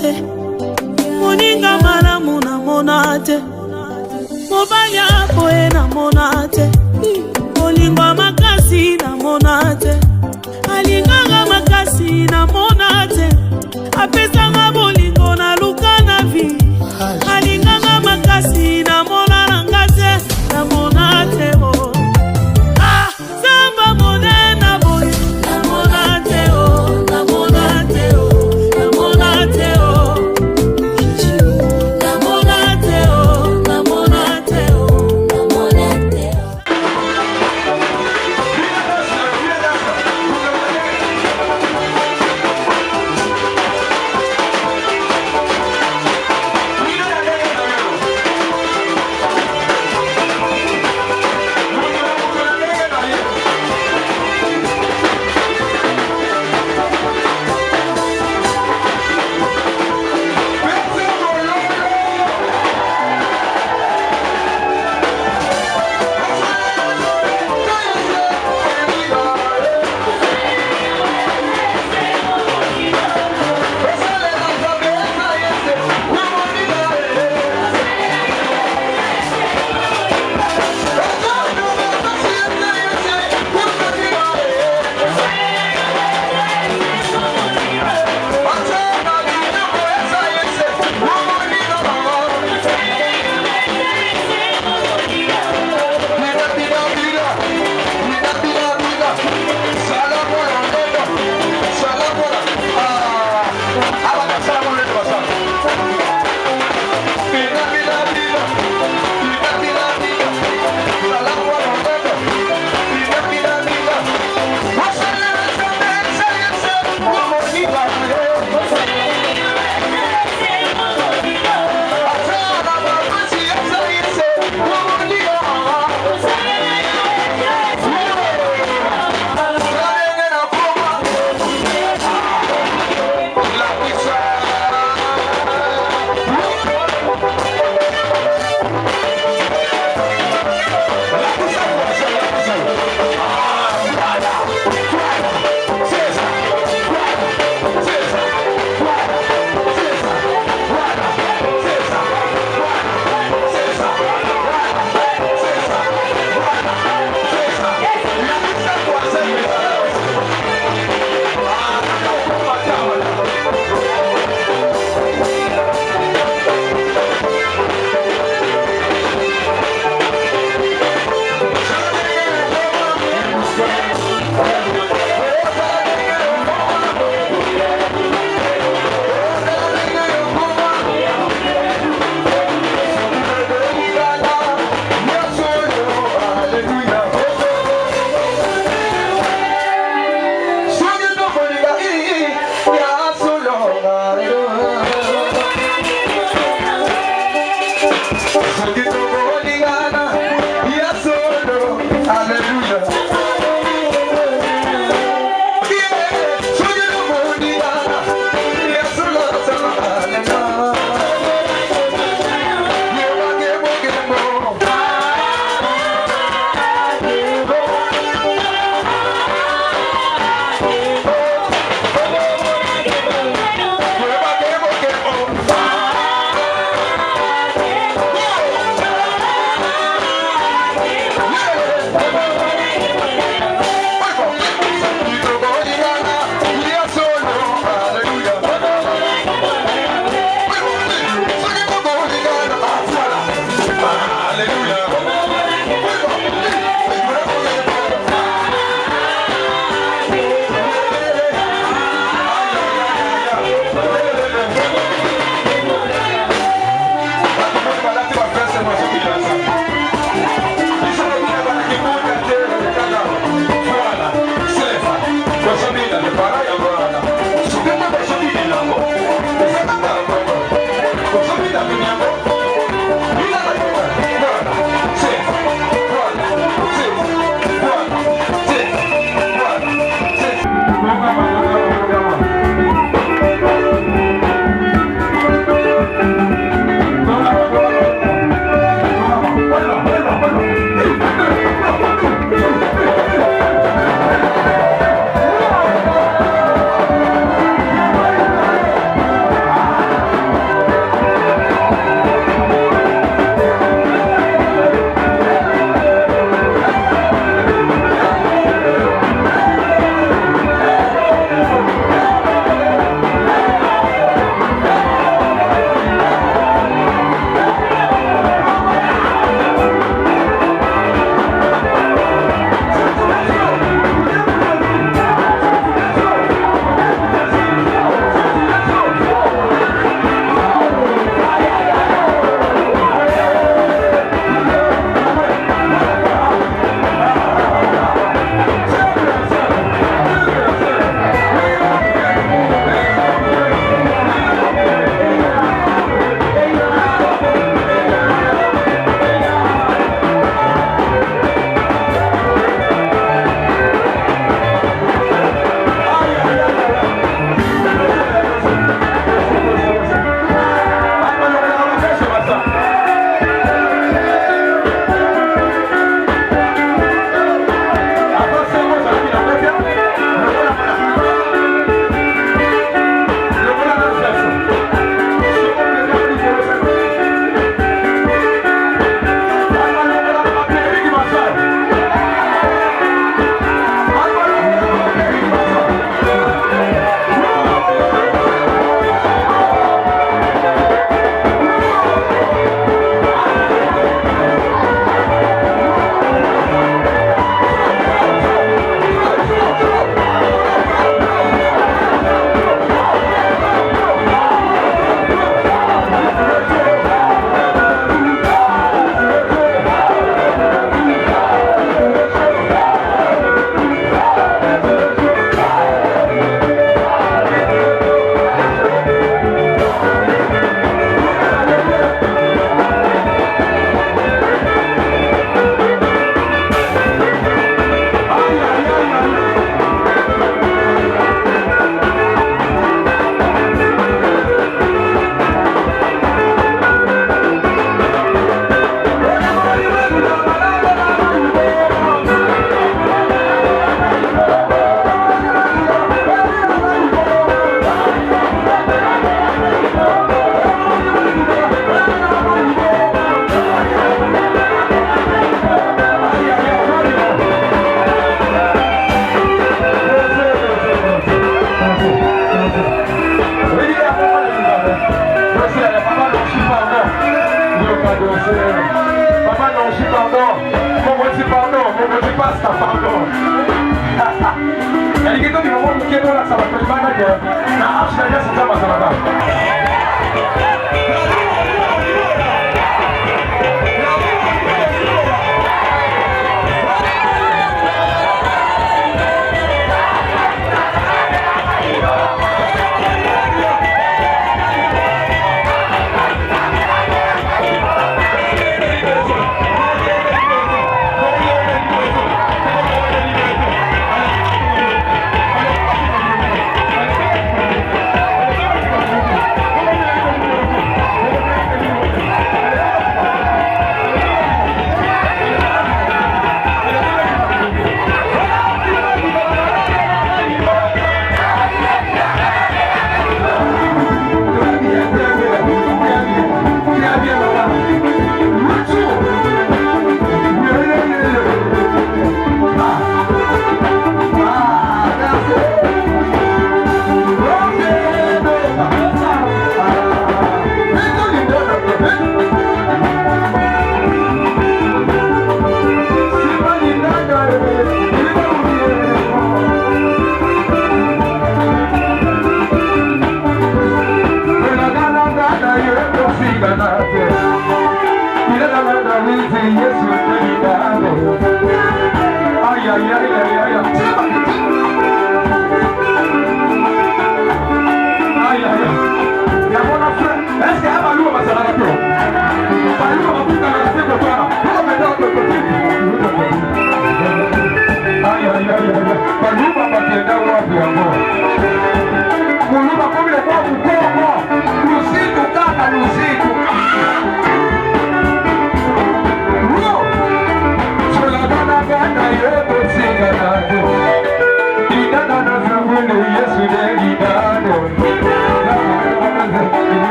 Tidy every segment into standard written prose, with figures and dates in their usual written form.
te. Moninga malamu na monate. Mobanya poe na monate. Olingwa makasi na monate. Alinganga makasi na monate. Apesa nga bolingo na luka na vi. Alinganga makasi na monarangate. Na monate o. Ah, samba monena boy. Na monate o. Na monate o. Na monate o. Na monate o. Na monate o. Na monate o.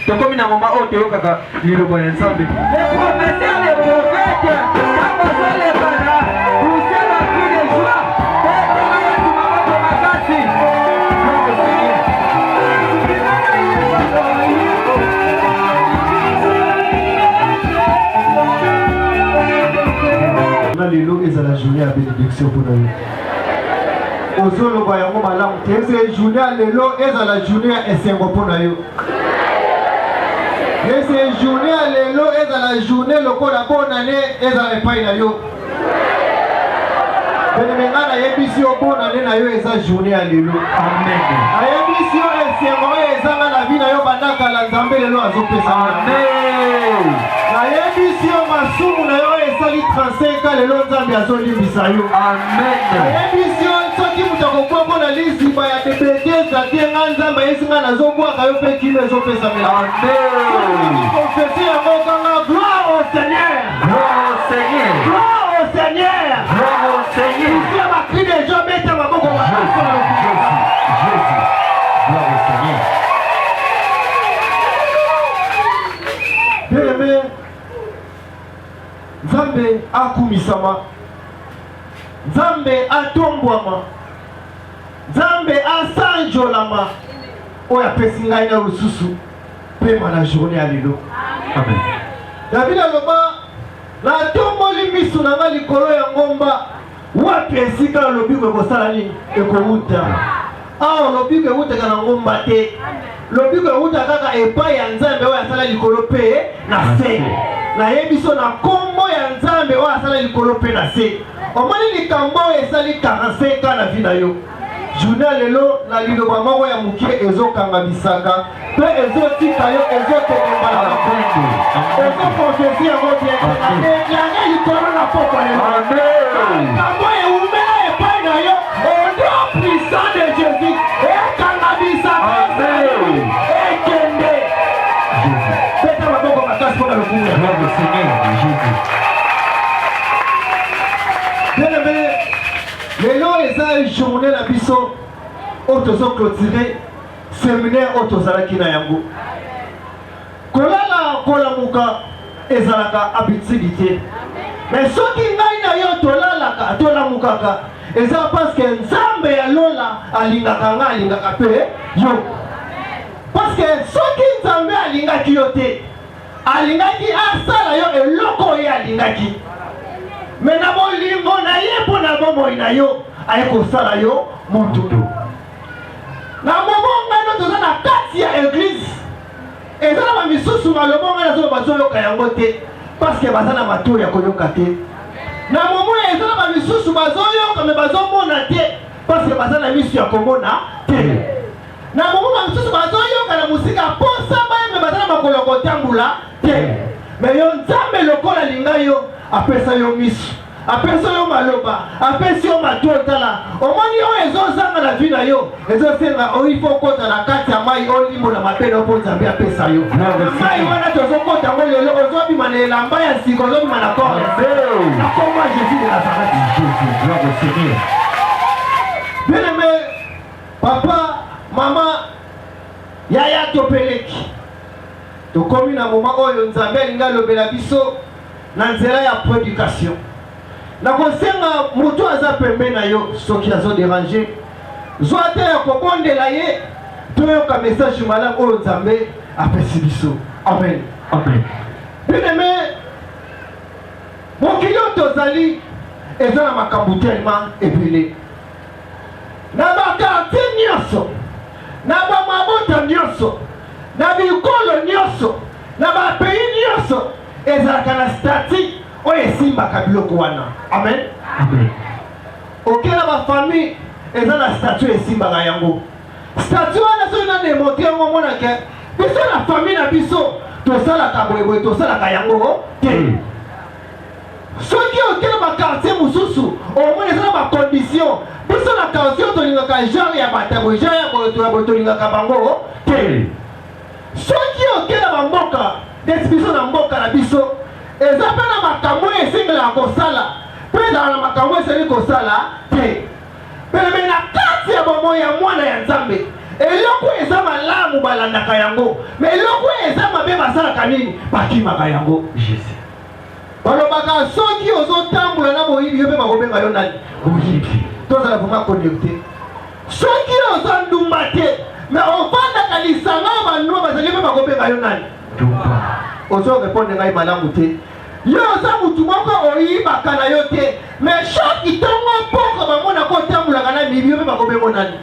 Comme une maman haute, il le voit ensemble. Les professeurs, les prophètes, quand vous allez les bananes, vous savez la cri de joie. Lelo est à la journée à bénédiction pour nous. Ozolo voyons malam, c'est journée lelo est à la journée et c'est pour nous. Et c'est journée lelo est à la journée le code à bonne année est à la paille na yo. Benimengana yebisio bonne année na yo est à journée lelo. Amen. Ayebisio et c'est moi et ça la vie na yo bandaka la nzambe lelo azopesa. Amen. Ayebisio masumu na yo et sali 35 ans lelo nzambe azolimbisa yo. Amen. Ayebisio soki mutako kwa na lisi ba ya tebekeza tienga nzambe yesinga nazobwa kayo pe kile ezopesa mela. Amen. Confesser yango kanga gloire au Seigneur. Gloire au Seigneur. Gloire au Seigneur. Gloire au Seigneur. Ici on va crier des gens mettre ma boko wa Jésus. Gloire au Seigneur. Bien-aimé, Nzambe akumisama, Nzambe atombwama, Nzambe asanjolama, oya pesi ngai na lususu, pema na journée ya lelo. Amen. David aloba, na tomboli misu na nga likolo ya ngomba, wapi esika lobi kosala nini ekowuta. Ah, lobi kewuta kana ngomba te. Lobi kewuta kaka epai ya Nzambe oyo asala likolo pe na se. Na yebiso na kombo ya Nzambe oyo asala likolo pe na se. Omoni likambo esali 45 ans na vie na yo. journée lelo na liloba moko ya mukie ezokanga bisaka pe ezotika yo ezotokembala na bongo ezoprofesi yango bien yange likolo na poko lelo kambo eumela epai na yo au nom puissant de Jésus ekanga bisaka ekende peta maboko makasi mpona lokuya bien-aimé lelo eza journée na biso oyo tozoclôturer séminaire oyo tozalaki na yango kolala kolamuka ezalaka habitude te mais soki ngai na yo tolamukaka eza parce que nzambe ya lola alingaka nga alingaka mpe yo parce que soki nzambe alingaki yo te alingaki asala yo eloko oyo alingaki mais na bolingo na ye mpo na bomoi na yo aye kosala yo motu na momo ngai no toza na kati ya église eza na bamisusu maloba ngai nazo bazoyoka yango te parce que baza na matoi ya koyoka te na momo eza na bamisusu bazoyoka me bazomona te parce que baza na misu ya komona te na momo bamisusu bazoyoka na mosika posa baye me baza na makolo ya kotambula te me yo nzambe lokola linga yo apesa yo misu apesa yo maloba apesi yo matoi tala omoni oyo ezozanga na vi na yo ezosenga oifo okota na kati ya mai olimbo na mabele opo nzambe apesa yo mai wana tozokota yango lelo ozobima na elamba ya sika ozobima na kore na koma Jésus de Nazareth. Bien-aimé papa mama yaya topeleki tokomi na moma oyo nzambe alingi alobela biso na nzela ya prédication na kosenga moto aza pembe na yo soki azoderange zwa te ya kobondela ye toyoka message malamu oyo nzambe apesi biso. Amen. Bien-aimé mokili oyo tozali eza na makambo telema ebele na bakartier nyonso na bamabota nyonso na bikolo nyonso na bapays nyonso ezalaka na stati oyo esimbaka biloko wana. Amen. okela bafamille eza na statu esimbaka yango statu wana soki na demote yango monake biso na famille na biso tosalaka boyeboye tosalaka yango te soki okela bakartier mosusu omona eza na bacondition biso na quartier tolingaka genre ya batabo genre ya boye tolingaka bango te soki okela bamboka desi biso na mboka na biso eza mpe na makambo oyo esengelaka kosala mpe ezala na makambo esengeli kosala te peme na kati ya bomoi ya mwana ya nzambe eloko eza malamu balandaka yango me eloko eza mabe basalaka nini bakimaka yango. balobaka soki ozotambola na boyibi yo mpe bakobenga yo nani boyibi tozala vraimen connecte soki oza ndumba te me ovandaka lisanga ya banduma bazali mpe bakobenga yo nani ozoreponde ngai malamu te yo oza mutu moko oyibaka na yo te me shoki ntongo mpoko bamona ko otambulaka na mibi yo mpe bakobengo nani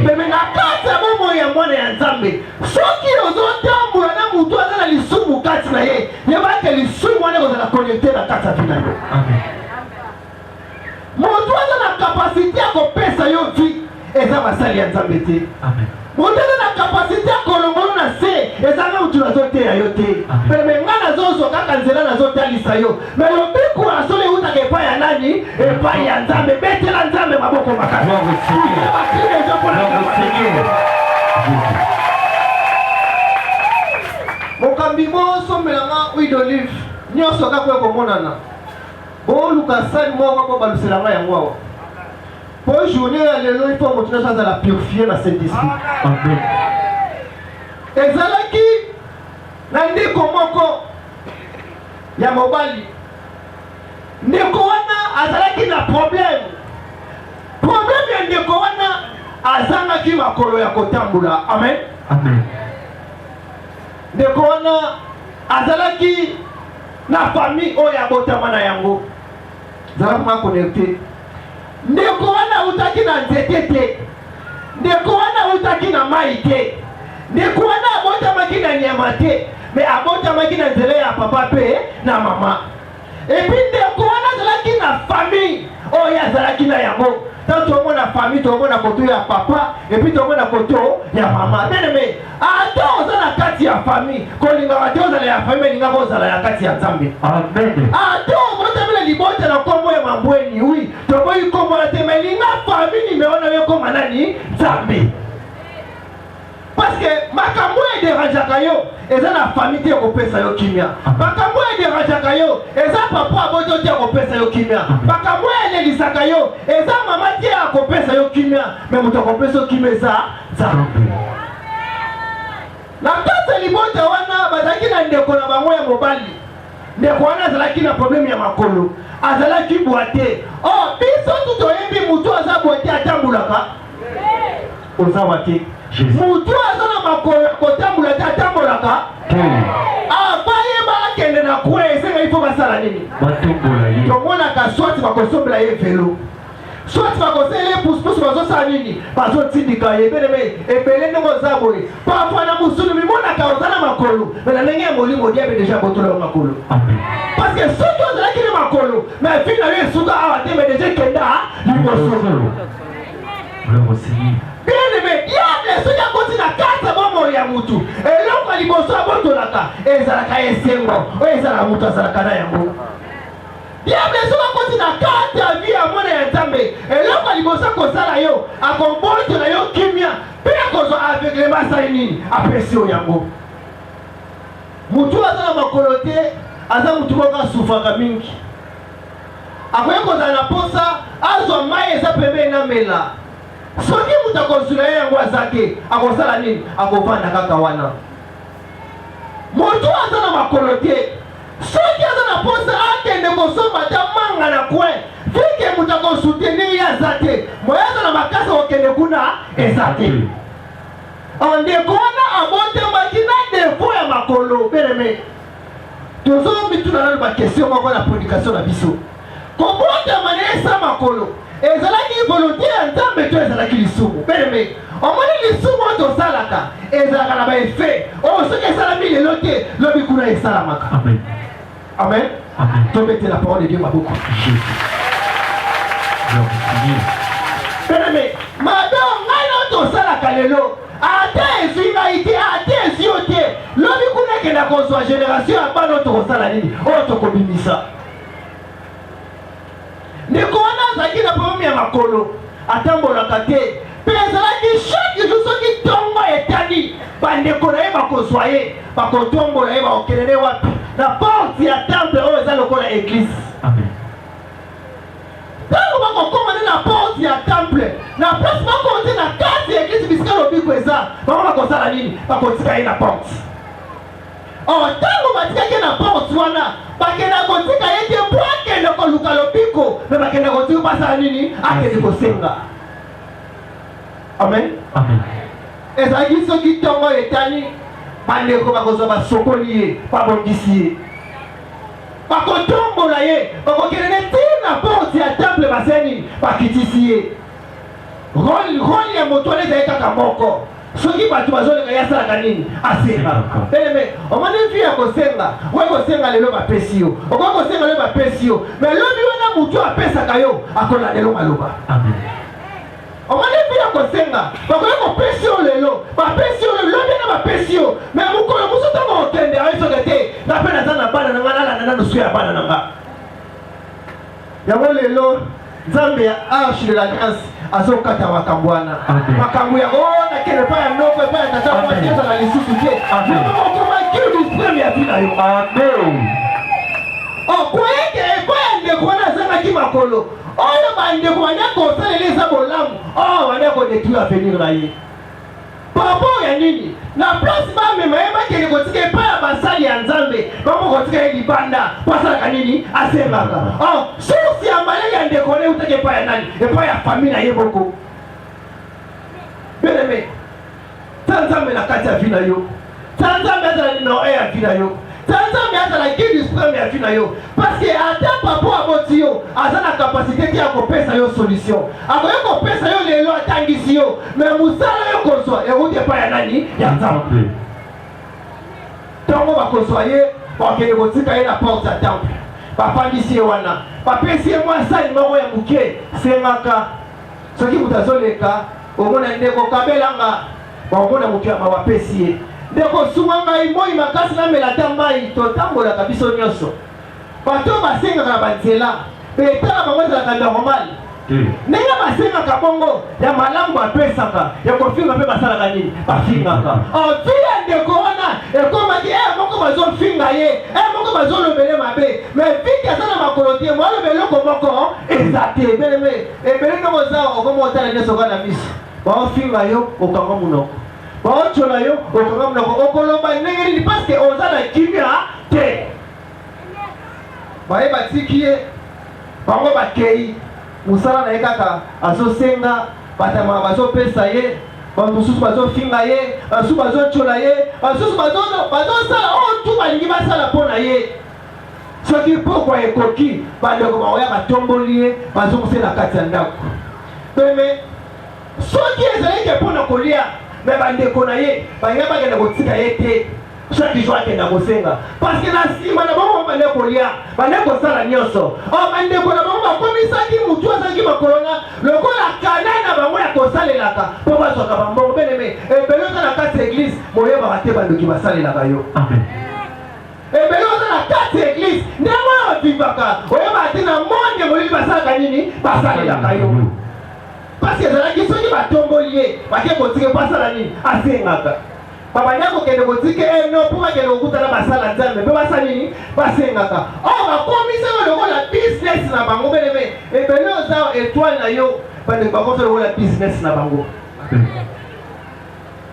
peme na kati ya bomoi ya mwana ya nzambe soki ozotambola na mutu aza na lisumu kati na ye yebake lisumu wana ekozala connecte na kati ya vi na yo. Motu aza na kapasite ya kopesa yo vi eza basali ya nzambe te. Motu aza na kapasite ya kolongolo na se ezanga mutu nazoteya yo te peme nga nazozwa kaka nzela nazotalisa yo me lobiko na solo eutaka epai ya nani epai ya nzambe betela nzambe maboko makasi mokambi bosombelanga huile d'olive nyonso kaka ekomonana boluka sali moko po baluselanga yango awa po journée ya lelo ifo motu nyonso azala purifie na Saint-Esprit. ezalaki na ndeko moko ya mobali ndeko wana azalaki na problème ya ndeko wana azangaki makolo ya kotambola. Amen. ndeko wana azalaki na famille oyo abotama na yango zala ma connecté ndeko wana utaki na nzete te ndeko wana utaki na mai te ndeko wana abotamaki na nyama te me abotamaki na nzela ya papa pe na mama epi ndeko wana azalaki na famille oyo azalaki na yango tanto omona famille famille tomona koto ya papa et puis tomona koto ya mama. Bien aimé, ata ozala kati ya famille, kolinga ata ozala ya famille linga kozala ya kati ya Nzambe. Amen. Ata obotamela libota na kombo ya mambweni, oui, toboyi kombo na teme linga famille nimeona yo koma nani? Nzambe. Parce que makambo e dérangeaka yo, eza na famille te kopesa yo kimia. Makambo e dérangeaka yo, eza papa aboto te kopesa yo kimia. Makambo e lelisaka yo, eza mama te kopesa yo kimia, mais moto kopesa yo kimia eza Nzambe. Na kata libota wana bazaki na ndeko na bango ya mobali. Ndeko wana azalaki na problème ya makolo. Azalaki boite. Oh, biso tutoyebi mutu aza boite atambulaka. Ozawa te. Mutu azana makolo kotambula tatambolaka. Abaye ba akende na kwe esenga ifo basala nini? Batombola ye. Tomona ka swati bakosombela ye velo. Swati bakosele pousse bazosala nini? Bazotindika ye beneme ebele ndongo zaboye. Parfois na musulu mimona ka ozana makolo. Mais ndenge ya molimo diabe déjà botola makolo. Amen. Parce que soki ozalaki na makolo, mais fina yo esuka awa te mais déjà kenda liboso. Bien-aimé, diable soki akoti na kati bomoi ya mutu eloko ya liboso abotolaka ezalaka esengo oyo ezalaka mutu azalaka na yango. Diable soki akoti na kati ya vie ya mwana ya Nzambe eloko ya liboso akosala yo akobotola yo kimia mpe akozwa aveuglement asali nini apesi yo yango. Mutu aza na makolo te aza mutu moko asufaka mingi akoki kozala na posa azwa mai eza pembeni na mela. Soki mutu akosula ye yango azake akosala nini akovanda kaka wana. Mutu aza na makolo te soki aza na posa akende kosomba ta manga na kwe fike mutu akosoutenir ye aza te moye aza na makasi okende kuna eza te. Ndeko wana abotembaki na defo ya makolo. Beneme tozomituna nano bakestion moko na prédication na biso kobotama na esa makolo ezalaki volonté ya Nzambe to ezalaki lisumu. Beneme omoni lisumu oyo tosalaka ezalaka na baefe oyo soki esalami lelo te lobi kuna esalamaka. Amen. Amen. Amen. Tobete la parole de Dieu maboko. Beneme mado ngai no tosalaka lelo ate ezwi ngai te ate ezwi yo te lobi kuna ekenda kozwa génération ya bana tokosala nini oyo tokobimisa. Ndeko wana azalaki na problème ya makolo atambolaka te mpe ezalaki chaque jour soki ntongo etani bandeko na ye bakozwa ye bakotombola ye bakokelele wapi na porte ya temple oyo eza lokola église. Ntango bakokoma nde na porte ya temple na place bakonte na kati ya église bisika lobiko eza bango bakosala nini bakotika ye na porte. Ntango batikaki na porte wana bakenda kotika ye te po akende koluka lobiko me bakenda kotika basala nini akende kosenga. Amen. Amen. Ezalaki soki ntongo etani bandeko bakozwa basokoli ye babongisi ye bakotombola ye bakokelele ti na porte ya temple baseni bakitisi ye. Role ya moto wana ezali kaka moko soki bato bazoleka ye asalaka nini asenga. Beneme omoni vi ya kosenga okoki kosenga lelo bapesi yo okoki kosenga lelo bapesi yo me lobi wana motu apesaka yo akola lelo maloba. Omoni vi ya kosenga bakoki kopesi yo lelo bapesi yo lelo lobi na bapesi yo me mokolo mosu ntango okende ayesoke te nga mpe naza na bana nanga nalanda nano suki ya bana nanga. Yango lelo Nzambe ya arche de l'alliance azokata makambo wana makambo ya ona kele pa ya noko pa ya tata kwa Yesu na lisusu te okoma kilu premier ya vida yo. Amen. Kweke pa ndeko wana zanga ki makolo oyo bandeko banya kosaleleza bolamu wana ko détruire avenir na ye papa ya nini na place bamema ye bakende kotika epai ya basali ya Nzambe bamo kotika ye libanda basalaka nini asengaka. Source ya maleli ya ndeko ne utake epai ya nani epai ya famille na ye moko. Beneme Nzambe na kati ya vie na yo Nzambe azala numéro 1 ya vie na yo Nzambe azala guide suprême ya vie na yo parce que ata papa aboti yo aza na capacité te ya kopesa yo solution akoki kopesa yo lelo atangisi yo mais mosala yo kozwa euti epai ya nani ya Nzambe. Ntongo bakozwa ye bakende kotika ye na porte ya temple bafandisi ye wana bapesi ye mwa sali moko ya moke sengaka soki mutazoleka omona ndeko kabelanga baomona mokiyama wapesi ye ndeko sunga ngai moi makasi namela ata mai totambolaka biso nyonso bato basengaka na banzela etala bango ezalaka normal ndenge basengaka bongo ya malamu bapesaka ya kofinga mpe basalaka nini bafingaka otuya ndeko wana ekomaki moko bazofinga ye moko bazolobele mabe mais viki aza na makolo te moalobe eloko moko eza te ebele ndongo za okomotala nyonso kaka na miso baofinga yo okanga munoko baocola yo okanga munoko okoloba ndenge nini parceke oza na kimia te baye batiki ye bango bakei musala na ye kaka azosenga batama bazopesa ye bamosusu bazofinga ye basusu bazocola ye basusu bazosala oyo tu balingi basala mpo na ye soki pokwa ekoki bandeko baoya batomboli ye bazokuse na kati ya ndako peme soki ezalaki mpo na kolia me bandeko na ye balingi bakenda kotika ye te soki jo akenda kosenga parceke na nsima na bango bande kolia bande kosala nyonso bandeko na bango bakomisaki mutu azalaki makolonga lokola kanai na bango ya kosalelaka mpo bazwaka bambongo beneme ebele oza na kati ya eglise moyebaka te bandoki basalelaka yo ebele oza na kati ya eglise ndenge oyo bavivaka oyebaka te na monde molili basalaka nini basalelaka yo parceke ezalaki soki batomboli ye bake kotike mpo asala nini asengaka babanya kokende kotike no mpo bakende kokutana basala nzambe mpe basala nini basengaka bakomisaka lokola business na bango beneme ebele oza étoile na yo bandeko bakosa lokola business na bango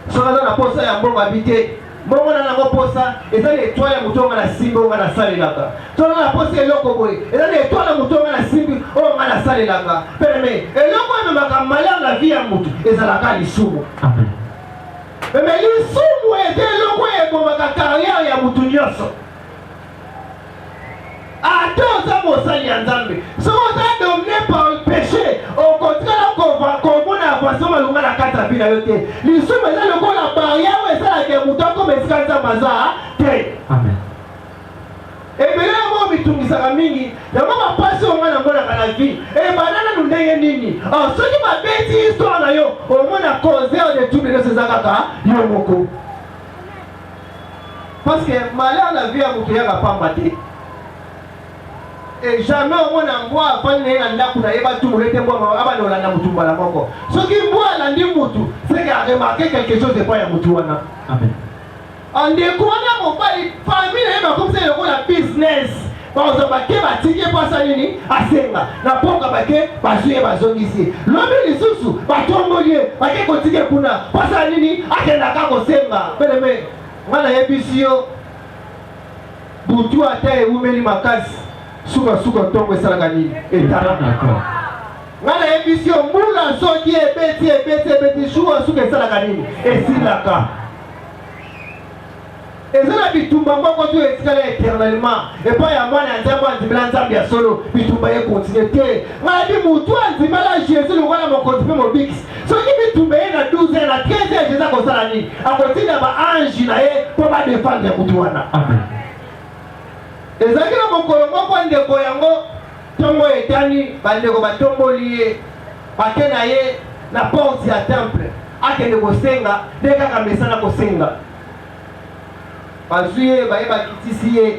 soki aza na posa ya mbongo abi te mbongo na nango posa eza na étoile ya moto onga na simbi onga nasalelaka soki aza na posa eloko boye eza na étoile ya moto onga na simbi onga nasalelaka beneme eloko ememaka malheur na vie ya motu ezalaka lisumu mais lisumu ete eloko ebomaka carrière ya mutu nyonso ate oza mosali ya nzambe soki oza domine par le péché okotikala komona avation malunga na kati ya bina yo te lisumu eza lokola barrière oyo esalaka mutu akoma esika nzambe aza te ebele yango bitungisaka mingi yango bapasi onga na monaka na vie banana nu ndenge nini soki babeti histoire na yo omona causeur de trouble nyonso eza kaka yo moko parce que malheur na vie ya moto eyaka pamba te jamais omona mbwa afandi na ye na ndako na ye batumula ete mbwa abana olanda motu mbala moko soki mbwa alandi motu seke aremarke quelque chose epai ya motu wana ndeko wana mobali famille na ye bakomisa lokola business baoza bake batiki mpasa nini asenga na mpoka bake bazwi ye bazongisi ye lobi lisusu batomboli ye bake kotiki kuna mpasa nini akendaka kosenga beleme nga nayebisi yo butu ata ewumeli makasi sukasuka ntongo esalaka nini etala nga nayebisi yo mbula soki ebeti sukasuka esalaka nini esilaka eza na bitumba moko to etikala éternellement epai ya mwana ya nzambe andimela nzambe ya solo bitumba ye continue te ngabi mutu andimela jésus lokola mokonzi mpe mobikisi soki bitumba ye na 12 na 13 jésus akosala nini akotinda baange na ye mpo badefendre ya mutu wana ezalaki na mokolo moko ndeko yango ntongo etani bandeko batomboli ye bake na ye na porte ya temple akende kosenga nde kaka mesana kosenga bazwi ye baye bakitisi ye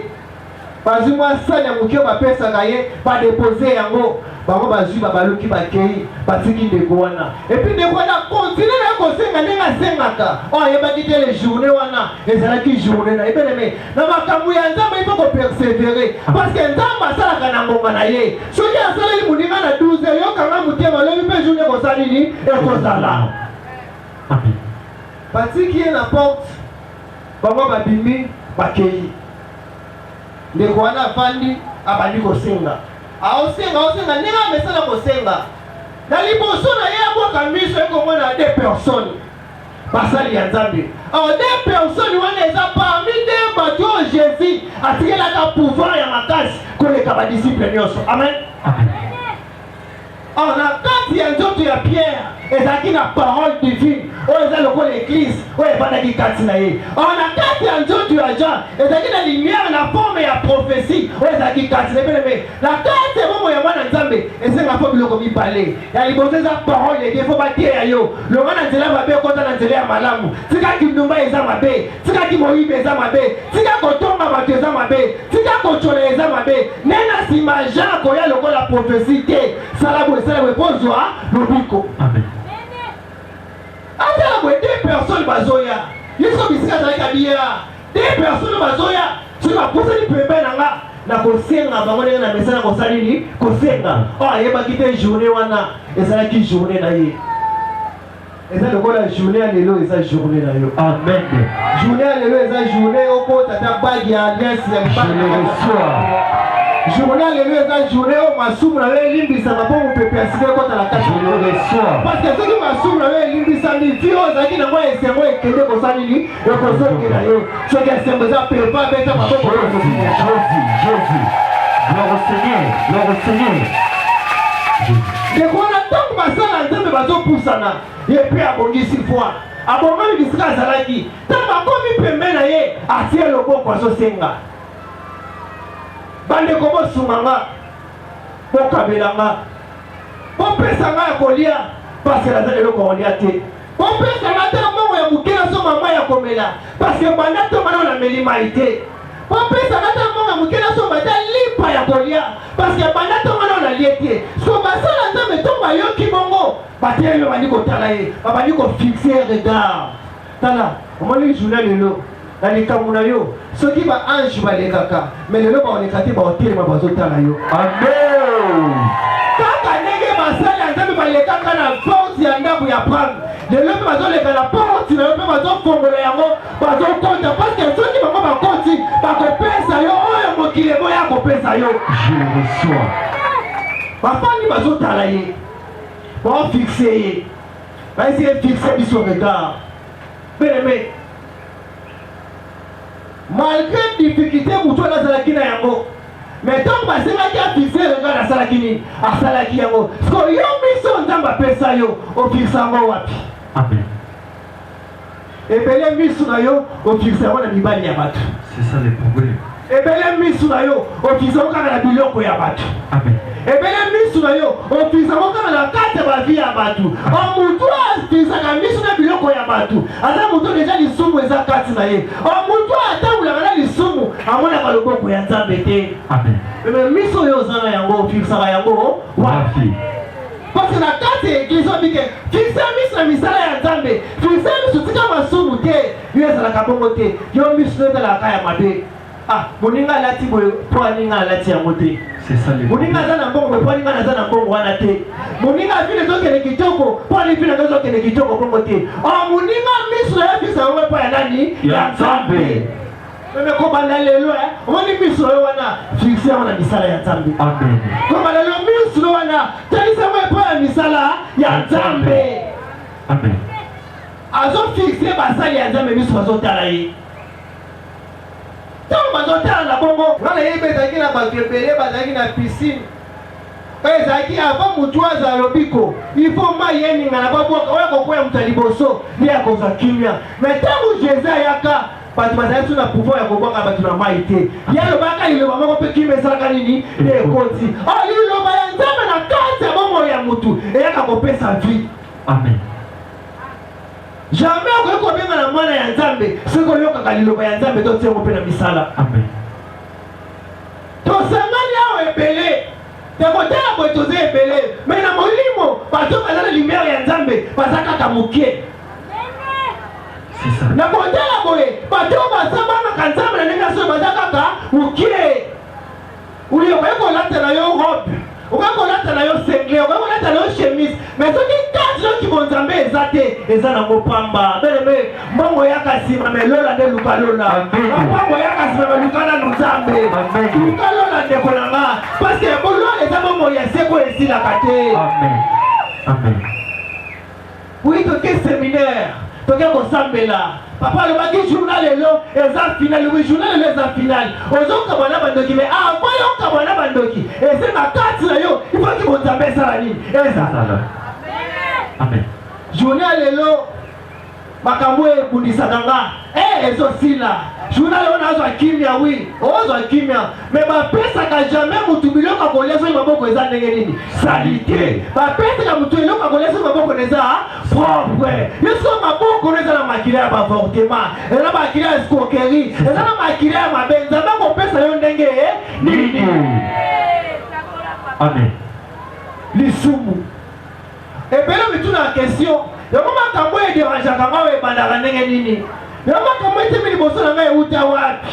bazwi mwa sani ya moke bapesaka ye badepose yango bango bazwi babaluki bakei batiki ndeko wana epuis ndeko wana kontine na ye kosenga ndenge asengaka oyo ayebaki te le journée wana ezalaki journée na ebeleme na makambo ya nzambe ipo kopersevere parceke nzambe asalaka na ngonga na ye soki asaleli moninga na 12 yokanga motema lobi mpe journée ekosala nini ekozala batiki ye na porte bango babimi bakei ndeko wana afandi abandi kosenga aosenga ndenge amesala kosenga na liboso na ye abwaka miso ekomona 2 personnes basali ya nzambe 2 personnes wana eza parmi te bato oyo jésus atikelaka pouvoir ya makasi koleka badisiple nyonso amen na kati ya nzoto ya pierre ezalaki na parole divine oyo eza lokola l'église oyo efandaki kati na ye. Or na kati ya nzoto ya Jean ezalaki na lumière na forme ya prophétie oyo ezalaki kati na ebeleme na kati ya bomoi ya mwana nzambe esenga fo biloko mibale ya liboso eza parole ede fo bateya yo longa na nzela mabe ekota na nzela ya malamu tikaki ndumba eza mabe tikaki moyibi eza mabe tika kotonga bato eza mabe tika kocola eza mabe nena nsima Jean koya lokola prophétie te sala boye pozwa lobiko. Amen. Atala boye deux personnes bazoya yeso bisika azalaki abiya deux personnes bazoya soki bapusani pembe na nga na kosenga bango ndenge na mesana kosali nini kosenga oyo ayebaki te journée wana ezalaki journée na ye eza lokola journée ya lelo eza journée na yo. Amen. Journée ya lelo eza journée okota ta bagi ya alliance ya journée ya lelo eza journée oyo masumu na yo elimbisama mpo mopepe ya sika ekota na kati parce que soki masumu na yo elimbisami vi oyo ozalaki nango esengo ekende kosali nini ekozokela yo soki esengo eza pepa beta maboko ndeko wana ntango basala nzambe bazopusana ye mpe abongisi foi abongami bisika azalaki ntango bakomi pembe na ye atie loboko azosenga bandeko bosunga nga bokabela nga bopesa nga ya kolia parce naza eloko kolia te bopesa nga te mbongo ya moke nasomba mai ya komela parce banda tomana nameli mai te bopesa nga te mbongo ya moke nasomba te lipa ya kolia parce banda tomana nalie te so basala nzambe to bayoki bongo bateye yo bandi kotala ye babandi kofixe regard tala omoni journée lelo na likambo na yo soki baange balekaka me lelo baoleka te baotelema bazotala yo. Amen. Kaka ndenge basali ya nzambe balekaka na porte ya ndambo ya prame lelo mpe bazoleka na porte na yo mpe bazofongola yango bazokota parce que soki bango bakoti bakopesa yo oyo mokili boya akopesa yo. Je reçois. bafandi bazotala ye baofixe ye baeseye fixe biso regard beneme malgré difficulté mutu wana azalaki na yango mais ntango basengaki afixe regard asalaki nini asalaki yango siko yo miso nzambe apesa yo ofixe yango wapi. Amen. ebele miso na yo ofixe yango na mibali ya bato. C'est ça le problème. ebele miso na yo ofixe yango kaka na biloko ya bato. Amen. ebele miso na yo ofixe yango kaka na kati ya bavi ya bato. Mutu afixaka miso na biloko ya bato aza mutu deja lisumu eza kati na ye. Mutu atambulaka na lisumu amonaka loboko ya nzambe te. Amen. Mais miso oyo oza na yango ofixaka yango wapi? Parce que na kati ya eglise obike fixe miso na misala ya nzambe fixe miso tika masumu te yo ezalaka bongo te yo miso ezalaka ya mabe. Moninga alati boye po aninga alati yango te. C'est ça le moninga aza na mbongo po aninga aza na mbongo wana te. Moninga afile ezokende kitoko po alifile ezokende kitoko bongo te. Moninga miso ya fixe yango po ya nani ya nzambe. Meme kobanda lelo omoni miso oyo wana fixe yango na misala ya nzambe. Amen. Kobanda lelo miso wana talisa yango epo ya misala ya nzambe. Amen. Azofixe basali ya nzambe miso bazotala ye. Ntango bazotala na bongo wana yebe ezalaki na bato ebele bazalaki na piscine oyo ezalaki avant mutu aza lobiko ifo mai yeninga na baboka oyo kokwea moto ya liboso nde akozwa kimia mais ntango Jésus ayaka bato bazalaki so na pouvoir ya kobwaka bato na mai te ye alobaka liloba moko mpe kimia esalaka nini nde ekoti liloba ya nzambe na kati ya bomoi ya mutu eyaka kopesa vie. Amen. Jamais okoki kobenga na mwana ya nzambe soki oyokaka liloba ya nzambe totiango mpe na misala. Amen. tosangani awa ebele tekotala boye toza ebele me na molimo bato baza na lumière ya nzambe baza kaka mokie. na kotala boye bato basambangaka nzambe na ndenge soki baza kaka mokie. uli okoki kolata na yo robe okoki kolata na yo sengle okoki kolata na yo chemise mais soki kati soki bonzambe eza te eza nango pamba beleme mbongo yaka nsima me lola nde luka lola mbongo yaka nsima me luka nanu nzambe luka lola ndeko na nga parce que bolola eza mbongo ya seko esilaka te. Amen. Amen. Oui toke séminaire toke kosambela papa alobaki journal lelo eza final. Oui journal lelo eza final ozokabwa na bandoki me avant yokabwa na bandoki eze na kati na yo ifoki bonzambe esala nini eza. Amen. journal lelo makambo ebundisaka nga ezosila journal oyo nazwa kimia wi ozwa kimia me bapesaka jamais mutu biloko akolia soki maboko eza ndenge nini salite bapesaka mutu eloko akolia soki maboko eza propre yeso maboko oyo eza na makila ya bavortement eza na makila ya escroquerie eza na makila ya mabe nzambe akopesa yo ndenge nini. Amen. Lisumu ebele mituna ya question yango makambo ederangeaka nga ebandaka ndenge nini yango makambo etemi liboso na ngai euta wapi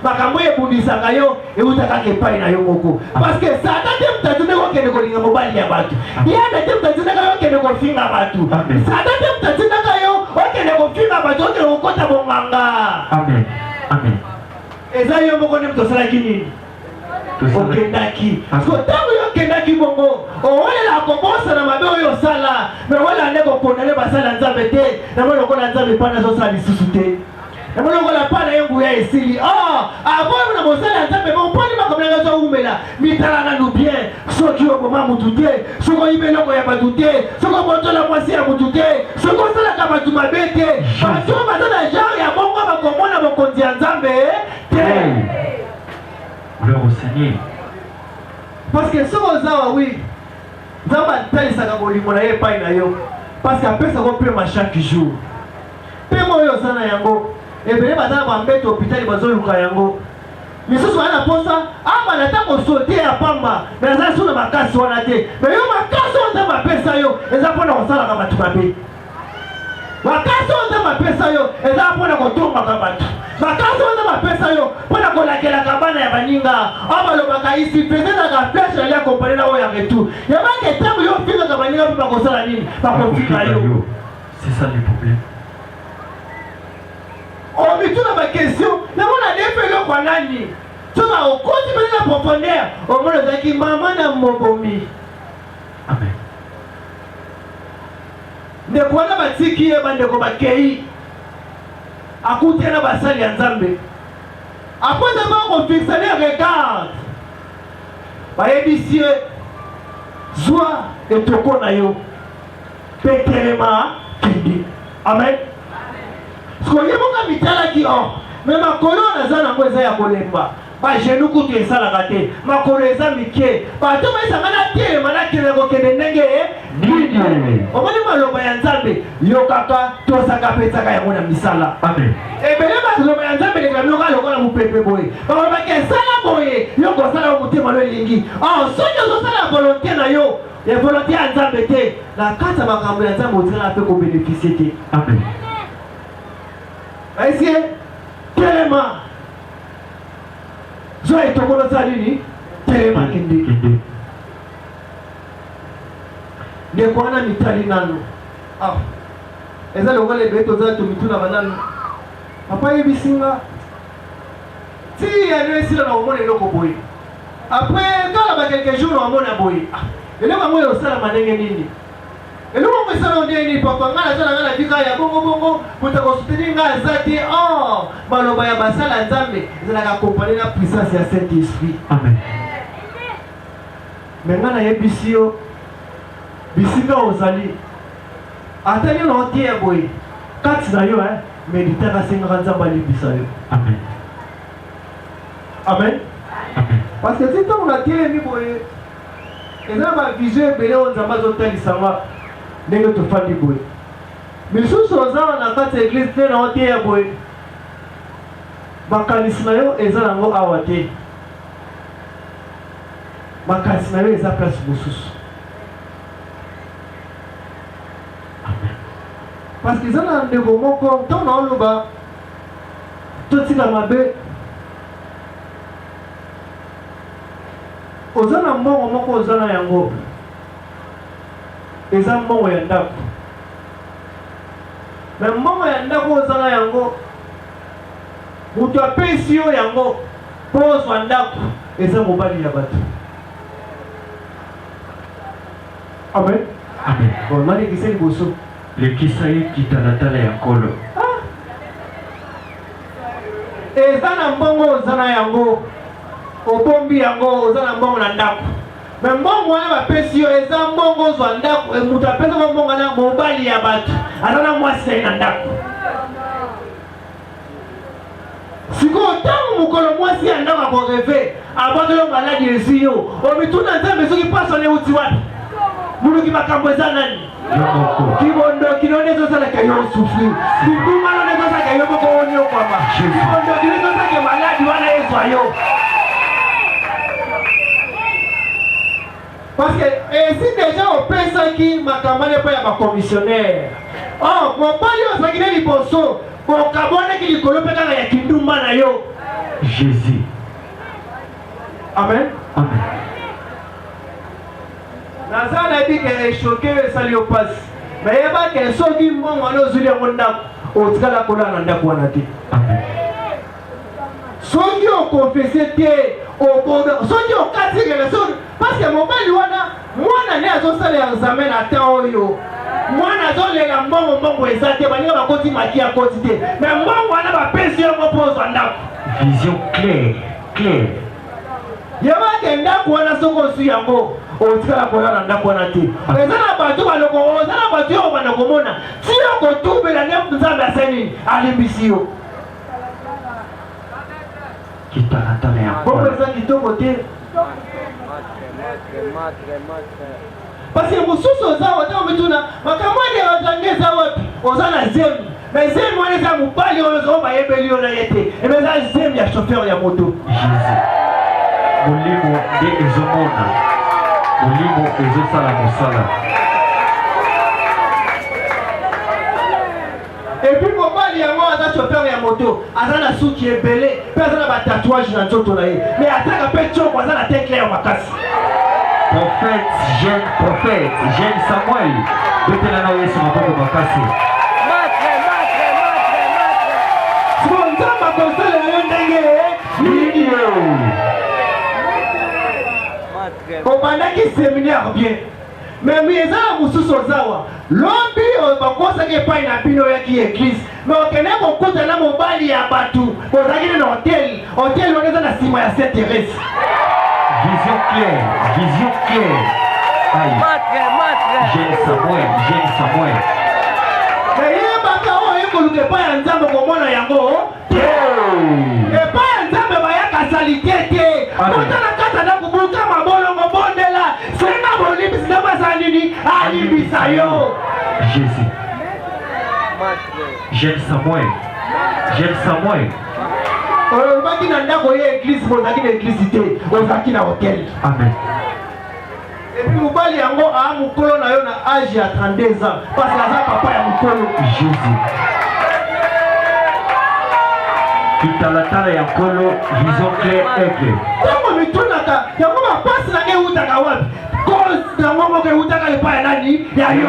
makambo ebundisaka yo euta kaka epai na yo moko parceke sata te mutatu ndenge okende kolinga mobali ya bato yana te mutatu ndenge yo okende kofinga bato sata te mutatu ndenge yo okende kofinga bato okende kokota bonganga. Amen. Amen. eza yo moko nde mutosalaki nini okendaki so ntango yo okendaki bongo owelela kobosa na mabe oyo osala me owela nde kokondane basala nzambe te namoni lokola nzambe mpana azosala lisusu te namoni lokola mpana ye nguya esili avoyo na mosala ya nzambe moponi makambo nanga ezowumela mitala nanu bien soki oboma mutu te soki oyiba eloko ya bato te soki obotola mwasi ya mutu te soki osalaka bato mabe te bato baza na genre ya bongo bakomona bokonzi ya nzambe te. Gloire au Seigneur. Parce que ce que vous oui, vous avez dit que vous avez dit parce qu'après ça vous payez chaque jour. Payez-moi ça yango. Et bien vous avez hôpital bazoluka yango. Mais ce soit la poste ah na ta ko sauter à pamba. Mais ça sur ma casse wana te. Mais yo ma casse on ta mapesa yo. Eza pona kosala ka batu mabe. Makasi on ta mapesa yo. Eza pona kotomba ka batu. Makasi on ta mapesa yo. Pona kolakela kabana ya baninga. Abalobaka ici peut-être ka flèche ya compagnie na oya retour. Ya ba ke tabu yo fika ka baninga pa kosala nini? Pa kofika yo. C'est ça le problème. On me tourne ma question. Mais on a des peu kwa nani? Tu vas au côté de la profondeur. Au moins le qui maman na mobomi. Amen. Ne kwana batiki ye bande ko bakei. Akuti na basali ya Nzambe. Après avoir qu'on fixe les regards. Bayebisie Zwa et toko na yo. Petelema kindi. Amen. Soyez mon mitala ki mais ma colonne na ngo eza ya kolemba ba genou kutu esala te makolo eza mike bato baisangana te manakele kokende ndenge nini omoni maloba ya Nzambe yo kaka tosaka petsaka yango na misala. Amen. Ebele maloba ya Nzambe lekamioka lokola mupepe boye balobaki esala boye yo kosala motema lo elingi soki ozosala volonté na yo ya volonté ya Nzambe te na kati ya makambo ya Nzambe otikala mpe kobénéficie te. Amen. Est-ce que tellement je vais te connaître nini tellement kende de quoi na mitali nanu eza longo le beto za to mituna bananu papa yebisinga ti ane sila na omone loko boy après quand la quelques jours on mona boy ele ba moyo sala manenge nini ele mo sala ondeni papa ngala sala ngala bika ya bongo mutako soutenir nga zati baloba ya basala Nzambe ezalaka accompagner na puissance ya Saint-Esprit. Amen. Maintenant yebisi yo bisinga ozali atali na otie ya boye kati na yo méditer ka senga Nzambe alibisa yo. Amen. Amen. Amen. Parce que si on a tiré mi boye eza ba vision bele on Nzambe azotalisa nga ndenge tofandi boye misusu oza na kati ya église te na otie ya boye makanisi na yo eza nango awa te makanisi na yo eza place mosusu. Parce que eza na ndeko moko ntango na oloba totika mabe oza na mbongo moko oza na yango eza mbongo ya ndako me mbongo ya ndako oza na yango mutu apesi yo yango mpo ozwa ndako eza mobali ya bato. Amen. Amen. Bon mani kise liboso lekisa ye kitalatala ya nkolo eza na mbongo oza na yango obombi yango oza na mbongo na ndako mais mbongo wana bapesi yo eza mbongo ozwa ndako moto apesa mbongo wana mobali ya bato aza na mwasi na ndako sikoyo ntango mokolo mwasi ya ndako akoreve abandelo maladi esi yo omituna nzambe soki pasone euti wapi muluki makambo eza nani kibondo kino nezozalaka yo osufri kindumano nezozalaka yo moko oni okwama kibondo kino nezozalaka maladi wana ezwa yo parce que si déjà opesaki makambo ane mpo ya bakomissionnaire mobali ozalaki ne liboso okabonaki likolo mpe kaka ya kindumba na yo Jésus. amen Amen. naza nayebi ke eshoke oyo esali yo mpasi me yeba ke soki mbongo wana ozwili yango ndako otikala kolala na ndako wana te soki okonfese te soki okatikele parce que mobali wana mwana ne azosala ya examen na temps oyo mwana azolela mbongo eza te baninga bakoti maki akoti te me mbongo wana bapesi yango mpo ozwa ndako Vision claire. yebake ndako wana soki ozwi yango otikala kolala na ndako wana te eza na bato baloko oza na bato yo obanda komona ti yo kotubela nde nzambe asenini alimbisi yo Kitanatana ya bongo eza kitoko te parce que mosusu oza ota omituna makambo ane ozange eza wapi oza na zemi me zemi wana eza mobali oyo ozo bayebeli yo na ye te eme eza zemi ya chauffeur ya moto Jésus. Molimo nde ezomona. Molimo ezosala mosala. epuis mobali yango aza chauffeur ya moto aza na suki ebele mpe aza na batatouage na nzoto na ye me ataka mpe tioko aza na te claire makasi Prophète, jeune Samuel. Betela na Yesu maboko makasi. siko nzambe akosala yo ndenge nini obandaki séminaire bien mais eza na mosusu ozawa lobi bakosaki epai na bino oyaki église mais okende kokuta na mobali ya bato ozalaki ne na hotel wana eza na nsima ya Saint Thérèse. Vision claire. Jeune Samuel. eyebaka oyo ekoluka epai ya nzambe komona yango te epai ya nzambe bayaka salite te kotala kata na kubuluka mabolongo bondela senga bolimbisi nde basala nini alimbisa yo Jésus. Jeune Samuel. olobaki na ndako ye église bozalaki na église te ozalaki na hotel. Amen. epuis mobali yango aa mokolo na yo na age ya 32 ans parce que aza papa ya mokolo Jésus. Kitalatala ya nkolo vision claire aigle. ntango mitunaka yango bapasi nanga eutaka wapi cause yango moko eutaka epai ya nani ya yo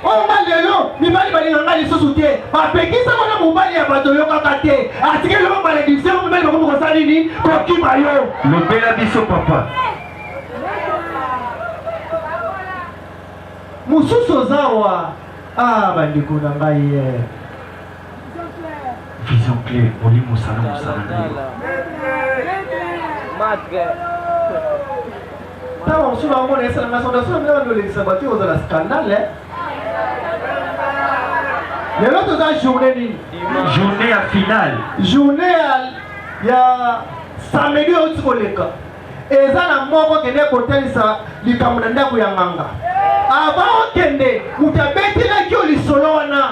oyo nga lelo mibali balinganga lisusu te bapekisa kona mobali ya bato oyokaka te atikeli yo malédiction mibali bakomi kosala nini kokima yo lobela biso papa. mosusu ozawa bandeko na ngai ye Vision claire. Molimo mosala ntango mosusu bamona esalanga sondation mina bandolekisa bato oyo ozala scandale lelo toza journée nini journée ya finale. journée ya samedi oyo ti koleka eza na moko kende kotalisa likambo na ndako ya nganga ava okende moto abetelaki yo lisolo wana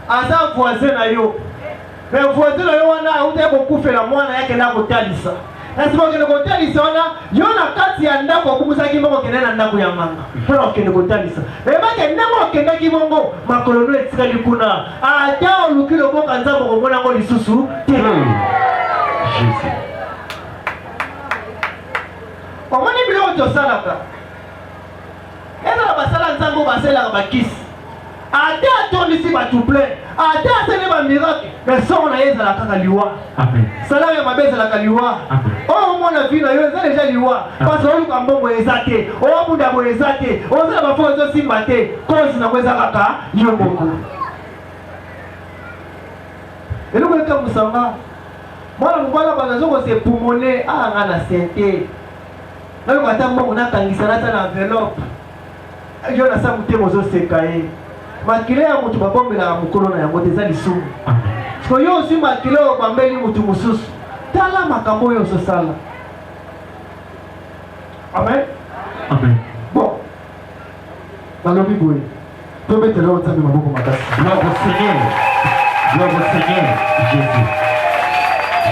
aza voisin na yo me voisin na yo wana autaki kokufela mwana yake na kotalisa nasima okende kotalisa wana yo na kati ya ndako okumusaki mbongo okende na ndako ya nganga mpona okende kotalisa ebake ndenge okendaki bongo makolo no etikali kuna ata oluki loboka nzambe okomona yango lisusu te Jésus. omoni biloko tosalaka ezala basala nzambe oyo basalaka bakisi ate atondisi bato plein ate asali bamiracle mais songo na ye ezala kaka liwa salamu ya mabe ezalaka liwa oyo omona vi na yo eza deja liwa parce oluka mbongo eza te oyobunda boye eza te ozala bafo ezosimba te kozi nango eza kaka yo moko eloko ekamwisanga Mwana mobala banazo ko se pulmoner nga na santé. Na ko ata mbongo na kangisa na ta enveloppe. Yo na sa mutemo zo sekaye. Makile ya mutu babombela mukolo na yango teza lisumu. So yo aussi makile o bambeli mutu mususu. Tala makambo yo so sala. Amen. Amen. Bon. Balobi boye. Tombe telo nzambe maboko makasi. Gloire au Seigneur. Gloire au Seigneur Jésus.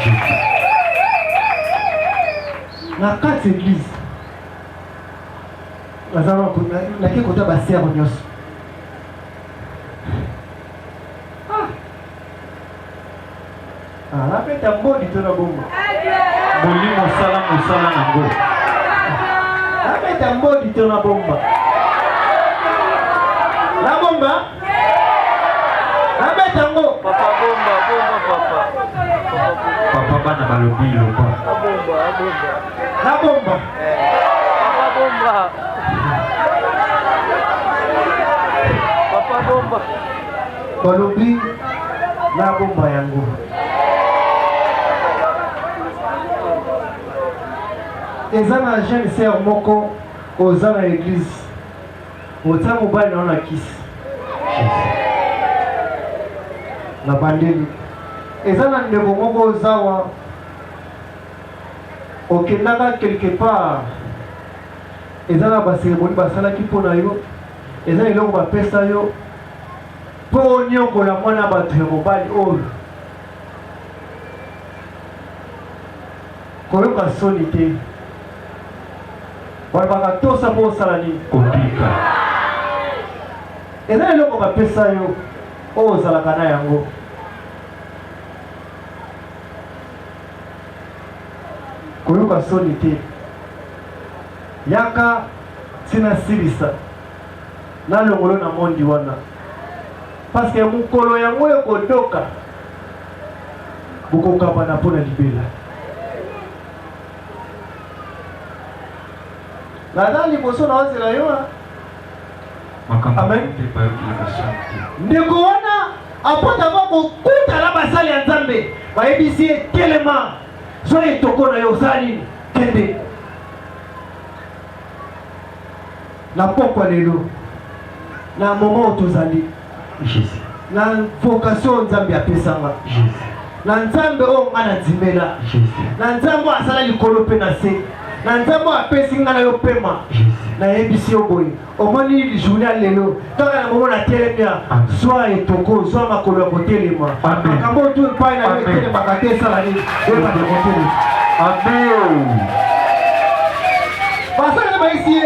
Jésus. Na kati église. Nazana ko na ke kota ba sœur nyos. Ah, peta mbodi to na bomba. Molimo sala nango. Peta mbodi to na bomba. La bomba? Peta ngo. Papa bomba papa. Papa bana balobi loba. La bomba. Papa bomba. Papa bomba. Balobi la bomba yango. Ezana jeune sœur moko ozana église. Ota mobali na kisi. Na bandeli. Ezana ndeko moko ozawa. Okendaka quelque part. Ezana ba cérémonie basala ki pona yo. Ezana eloko ba pesa yo. Po nyokola mwana bato ya mobali oyo. Koyoka soni te. Wabaka tosa po salani Kopika. Eza eloko bapesa yo o zalaka na yango. Koyoka soni te. Yaka sina silisa. Na longolo na mondi wana. Parce que mukolo yango ekodoka. Bukokapa na pona libela. Nadali boso na wazela yo. Amen. Ndeko wana apota bako kuta la basali ya Nzambe. Bayebisi telema. Soye toko na yo sali kende. Na pokwa lelo. Na moment tozali. Jésus. Na vocation Nzambe apesanga. Jésus. Na Nzambe o ngana dzimela. Jésus. Na Nzambe asala likolo pe na se. Na Nzambe apesi ngana yo pema. Jésus. Na yebisi yo boye. Omoni journée lelo. Kaka na moment na telemia. Soit etoko, soit makolo ya kotelema. Makambo tu pa na yo telema kate sala ni. Eba de kotelema. Amen. Basaka na baisi.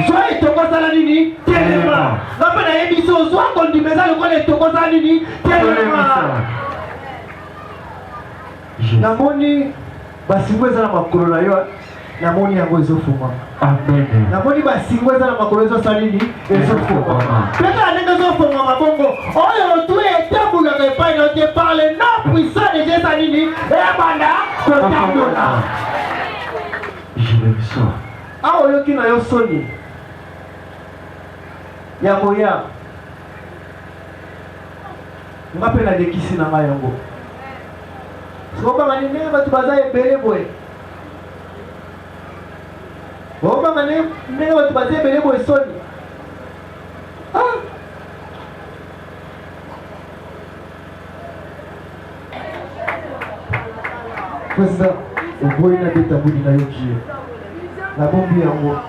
Soit etoko sala nini? Telema. Ngapa na yebisi yo soit kondimeza lokole etoko sala nini? Telema. Namoni basingweza na makolo na yo. Namoni yango ezofuma. Amen. Namoni basingweza na makolo ezosalini ezofuma. Peka ndenge ezofuma mabongo. Oyo tu etambuka ke pa no te parle non puissant de Jésus nini? Ebanda kotambola. Je le reçois. Ah oyo kina yo soni. Yango ya. Ngape na lekisi na nga yango. Soba ngani ndenge batu baza ebele boye. Oba ngane ndenge batu baza ebele boye soni. Ah. Président, oboyi na beta budi na yo kiye. Na bombi yango.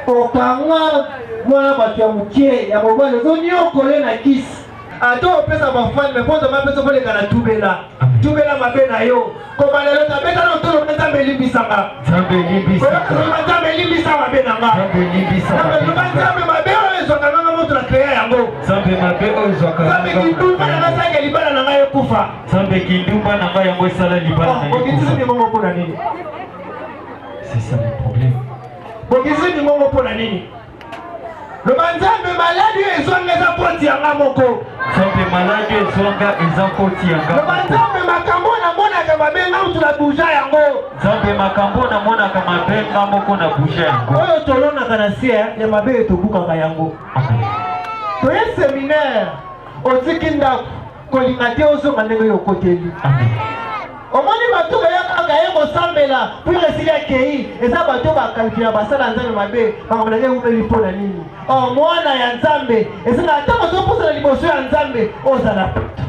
Okanga mwana batu ya mukie ya mobali ozonyokole na kisi. Ato opesa bafani meponza mapesa pole kana tubela. Tubela mabe na yo. Koma lelo tabeta na tolo Nzambe limbisanga. Nzambe limbisanga. Nzambe limbisanga mabe na nga. Nzambe limbisanga. Nzambe mabe oyo ezwaka nga moto na créer yango. Nzambe mabe oyo ezwaka nga. Nzambe kindumba na nga sanga libala na nga ekufa. Nzambe kindumba na nga yango esala libala na nga ekufa. Bokisi ni mongo pona nini? C'est ça le problème. Bokisi ni mongo pona nini? Le Nzambe maladi ezwanga eza poti yanga moko. Nzambe maladi ezwanga eza poti yanga moko. Le Nzambe makambo na monaka mabenga utu na buja yango. Nzambe makambo na monaka mabenga moko na buja yango. Oyo tolonaka na sie ya mabe tobukaka yango. Toye séminaire otiki ndako kolinga te ozonga ndenge yo koteli. omoni bato bayaka ye kosambela pour esili akei eza bato bakalkila basala nzambe mabe bakambolake eumeli mpo na nini mwana ya nzambe esenga ata bazopusana liboso ya nzambe ozala poto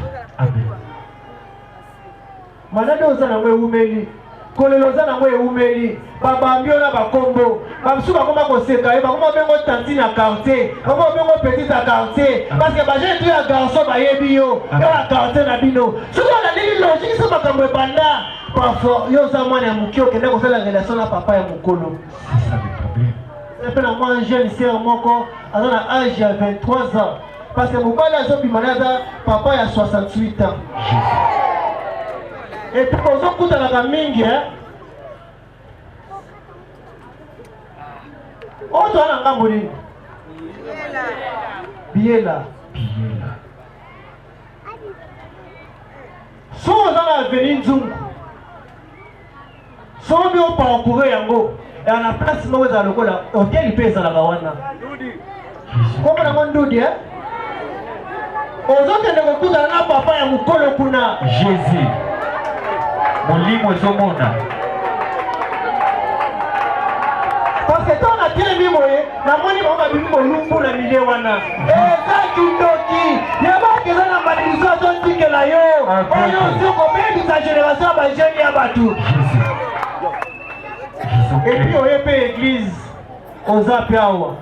manade oza nango eumeli kolelo oza nango eumeli babambio na bakombo bamosusu bakoma koseka ye bakoma bengo tantine ya quartier bakoma bengo petite ya quartier parce que bagene to ya garçon bayebi yo ya quartier na bino soki olandeli logique so makambo ebanda parfois yo oza mwana ya moke okende kosala relation na papa ya mokolo mpe na mwa jeune sere moko aza na age ya 23 ans parce que mobali azobimana aza papa ya 68 ans et puis ozokutanaka mingi oto ana ngambo nini biela so oza na aveni nzungu so bi oparakure yango ya na place moko ezala lokola hoteli mpe ezalaka wana kombo nango ndudi ozokende kokutana na papa ya mokolo kuna Jésus molimo ezomona parce que tant na telemi moye namoni bango babimi molumbu na milie wana eza kindoki yebaki eza na madiliso azotikela yo oyo osi kobebisa génération ya bajeni ya bato epuis oye mpe église oza mpe awa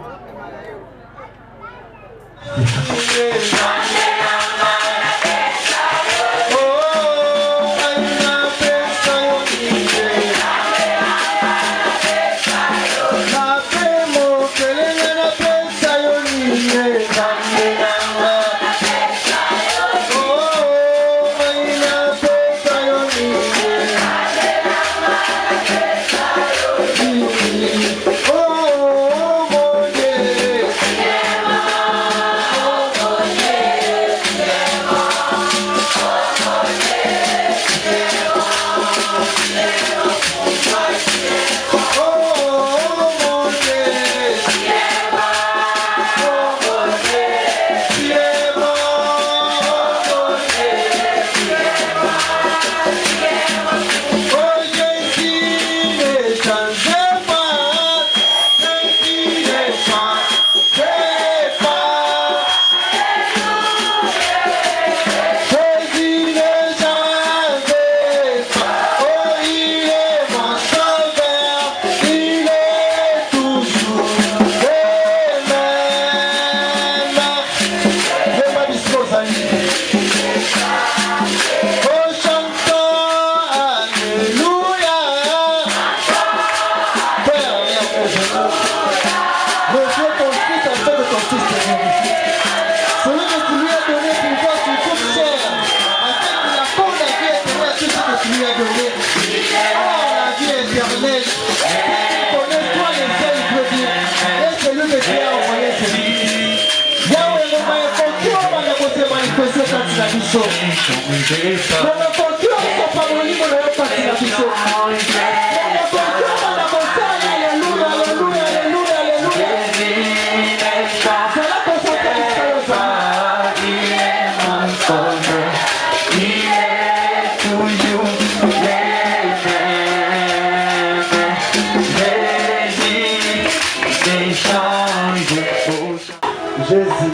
Jésus.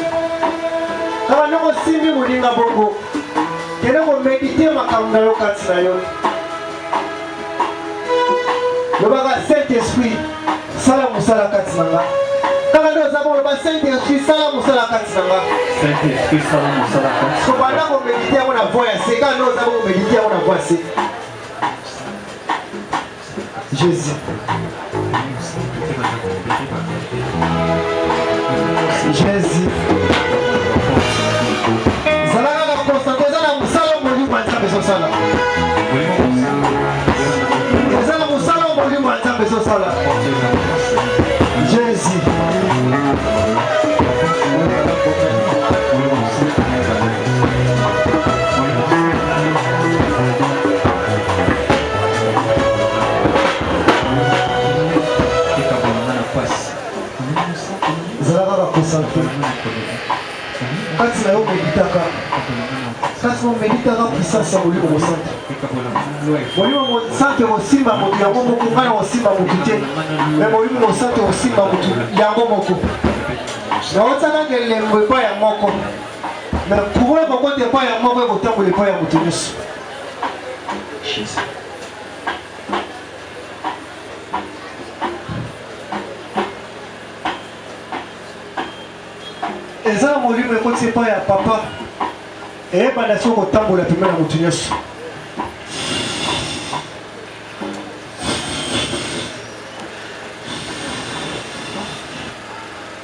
Kama noko simbi mulinga bongo. Kene ko mediter makambo yo kati na yo. Lobaka Saint-Esprit, sala musala kati na nga. Kama ndo zabo loba Saint-Esprit, sala musala kati na nga. Saint-Esprit, sala musala kati. So banda ko mediter mo na voix ya se, kama ndo zabo ko mediter mo na voix se. Jésus. Jésus. Zalaka na constater za na musala molimo ya Nzambe so sala. Eza na musala molimo ya Nzambe so sala. Jésus. Zalaka na constater. Kati na yo meditaka. kasi momelita ka puissance ya molimo mosante molimo mosante osimba moto yango moko ngai na osimba motu te me molimo mosante osimba motu yango moko naotiaka elembo epai ya moko me pouvoir kokota epai ya moko ekotambola epai ya motu nyonso eza na molimo ekoti epai ya papa eyebanda soki kotambola pembe na motu nyonso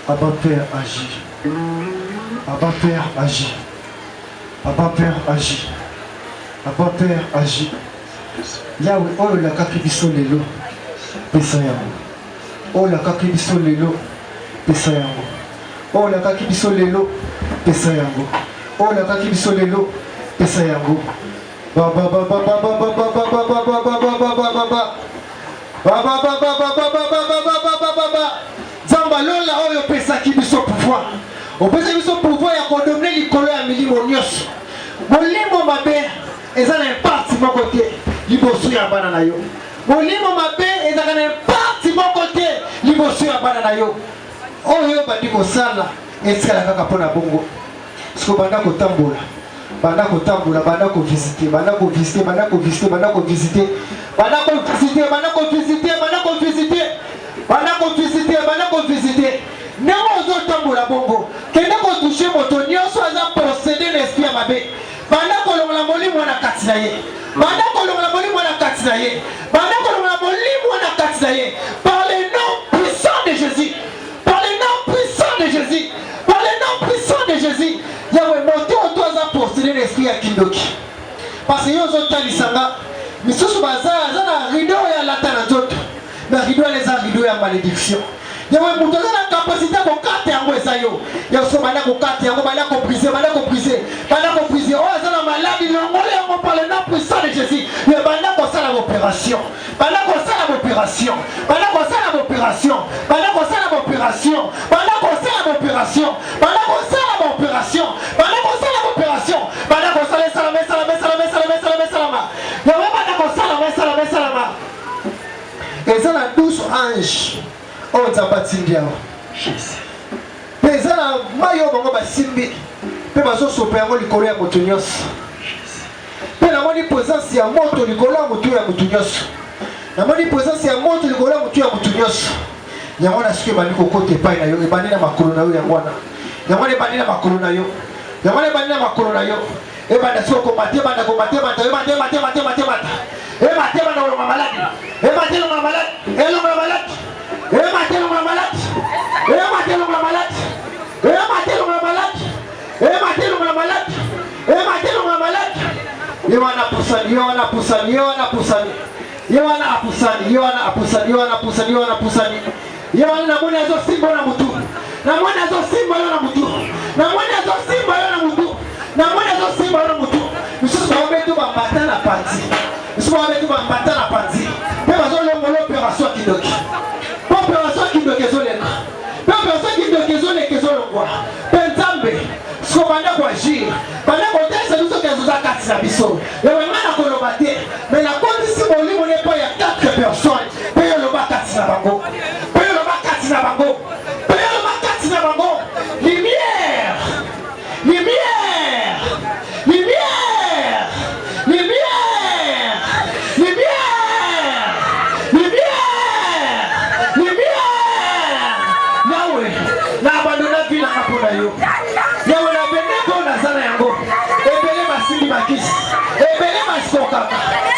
Abba Père agit. Abba Père agit. Abba Père agit. Abba Père agit. Yahweh, oh la kaki biso lelo. Pesa yango. Oh la kaki biso lelo. Pesa yango. Oh la kaki biso lelo. Pesa yango. Oh la kaki biso lelo. Pesa yango. Ba ba ba ba ba ba ba ba ba ba ba ba ba ba ba ba ba. Ba ba ba ba ba ba ba ba ba ba ba ba. Zamba lola oyo pesaki biso pouvoir. Opesa biso pouvoir ya kodonner likolo ya milimo nyonso. Molimo mabe eza na impact moko te liboso ya bana na yo. Molimo mabe eza na impact moko te liboso ya bana na yo. Oyo bandi kosala esikala kaka mpona bongo. Siko banda kotambola. Banda kotambola, banda kovisite, banda kovisite, banda kovisite, banda kovisite. Banda kovisite, banda kovisite, banda kovisite. Banda kovisite, banda kovisite. Nemo ozotambola bongo. Kende kotouche moto nyonso aza possédé l'esprit mabe. Banda kolongola molimo na kati na ye. Banda kolongola molimo na kati na ye. Banda kolongola molimo na kati na ye. Par le nom puissant de Jésus. Par le nom puissant de Jésus. Par le nom puissant de Jésus. Yahweh moto oto aza possédé l'esprit ya kindoki. Parce que yo ozotalisanga misusu baza na rideau ya lata na nzoto. Mais rideau les a rideau ya malédiction. Yahweh moto aza na capacité ko kate yango eza yo. Ya so bana ko kate yango bana ko briser, bana ko briser. Bana ko briser. Oh aza na maladie longole yango par le nom puissant de Jésus. Le bana ko sala l'opération. Bana ko sala l'opération. Bana ko sala l'opération. Bana ko sala l'opération. Bana ko sala l'opération. Bana ko sala l'opération. Bana ko sala l'opération. Bana ko sala salama salama salama salama salama salama. Yahweh bana ko salama salama salama. Et ça la douce ange. On t'a pas tingé. Mais ça la maillot bango ba simbi. Pe baso sope yango likolo ya moto nyonso. Pe na moni présence ya moto likolo ya moto ya moto nyonso. Na moni présence ya moto likolo ya moto ya moto nyonso. Yango na sike bani kokote pai na yo e bani na makolo na yo yango na. Yango ne bani na makolo na yo. Yango ne bani na makolo na yo. E bana soko komate bana komate bana e mate mate mate mate mate. E mate bana lo malade. E mate lo malade. E lo malade. E mate lo malade. E mate lo malade. E mate lo malade. E mate lo malade. E mate lo malade. Yohana pusani, Yohana pusani, Yohana pusani. Yohana apusani, Yohana apusani, Yohana pusani, Yohana pusani. Yohana na mwana zo simba na mutu. Na mwana zo simba na mutu. Na mwana zo simba na mutu. Na mwana zo simba na mutu. Misusu ba obetu ba mbata na panzi. Misusu ba obetu ba mbata na panzi. Pe bazo longolo opération kindoki. Po opération kindoki ezoleka. Pe opération kindoki ezoleka ezolongwa. Pe nzambe. Siko banda kwa agir. Banda kwa tesa biso kezo za kati na biso. Yewe ngana koloba te. Mais la condition molimo ne pas ya 4 personnes. Pe yo loba kati na bango. Pe yo loba kati na bango. Pe yo loba kati na bango. Lumière. Lumière. Lumière. Lumière. Lumière. Lumière. Lumière. Yahweh. Na abandona vila kapona yo. Yahweh na beneko na zana yango. Ebele basili bakisi. Ebele masoka.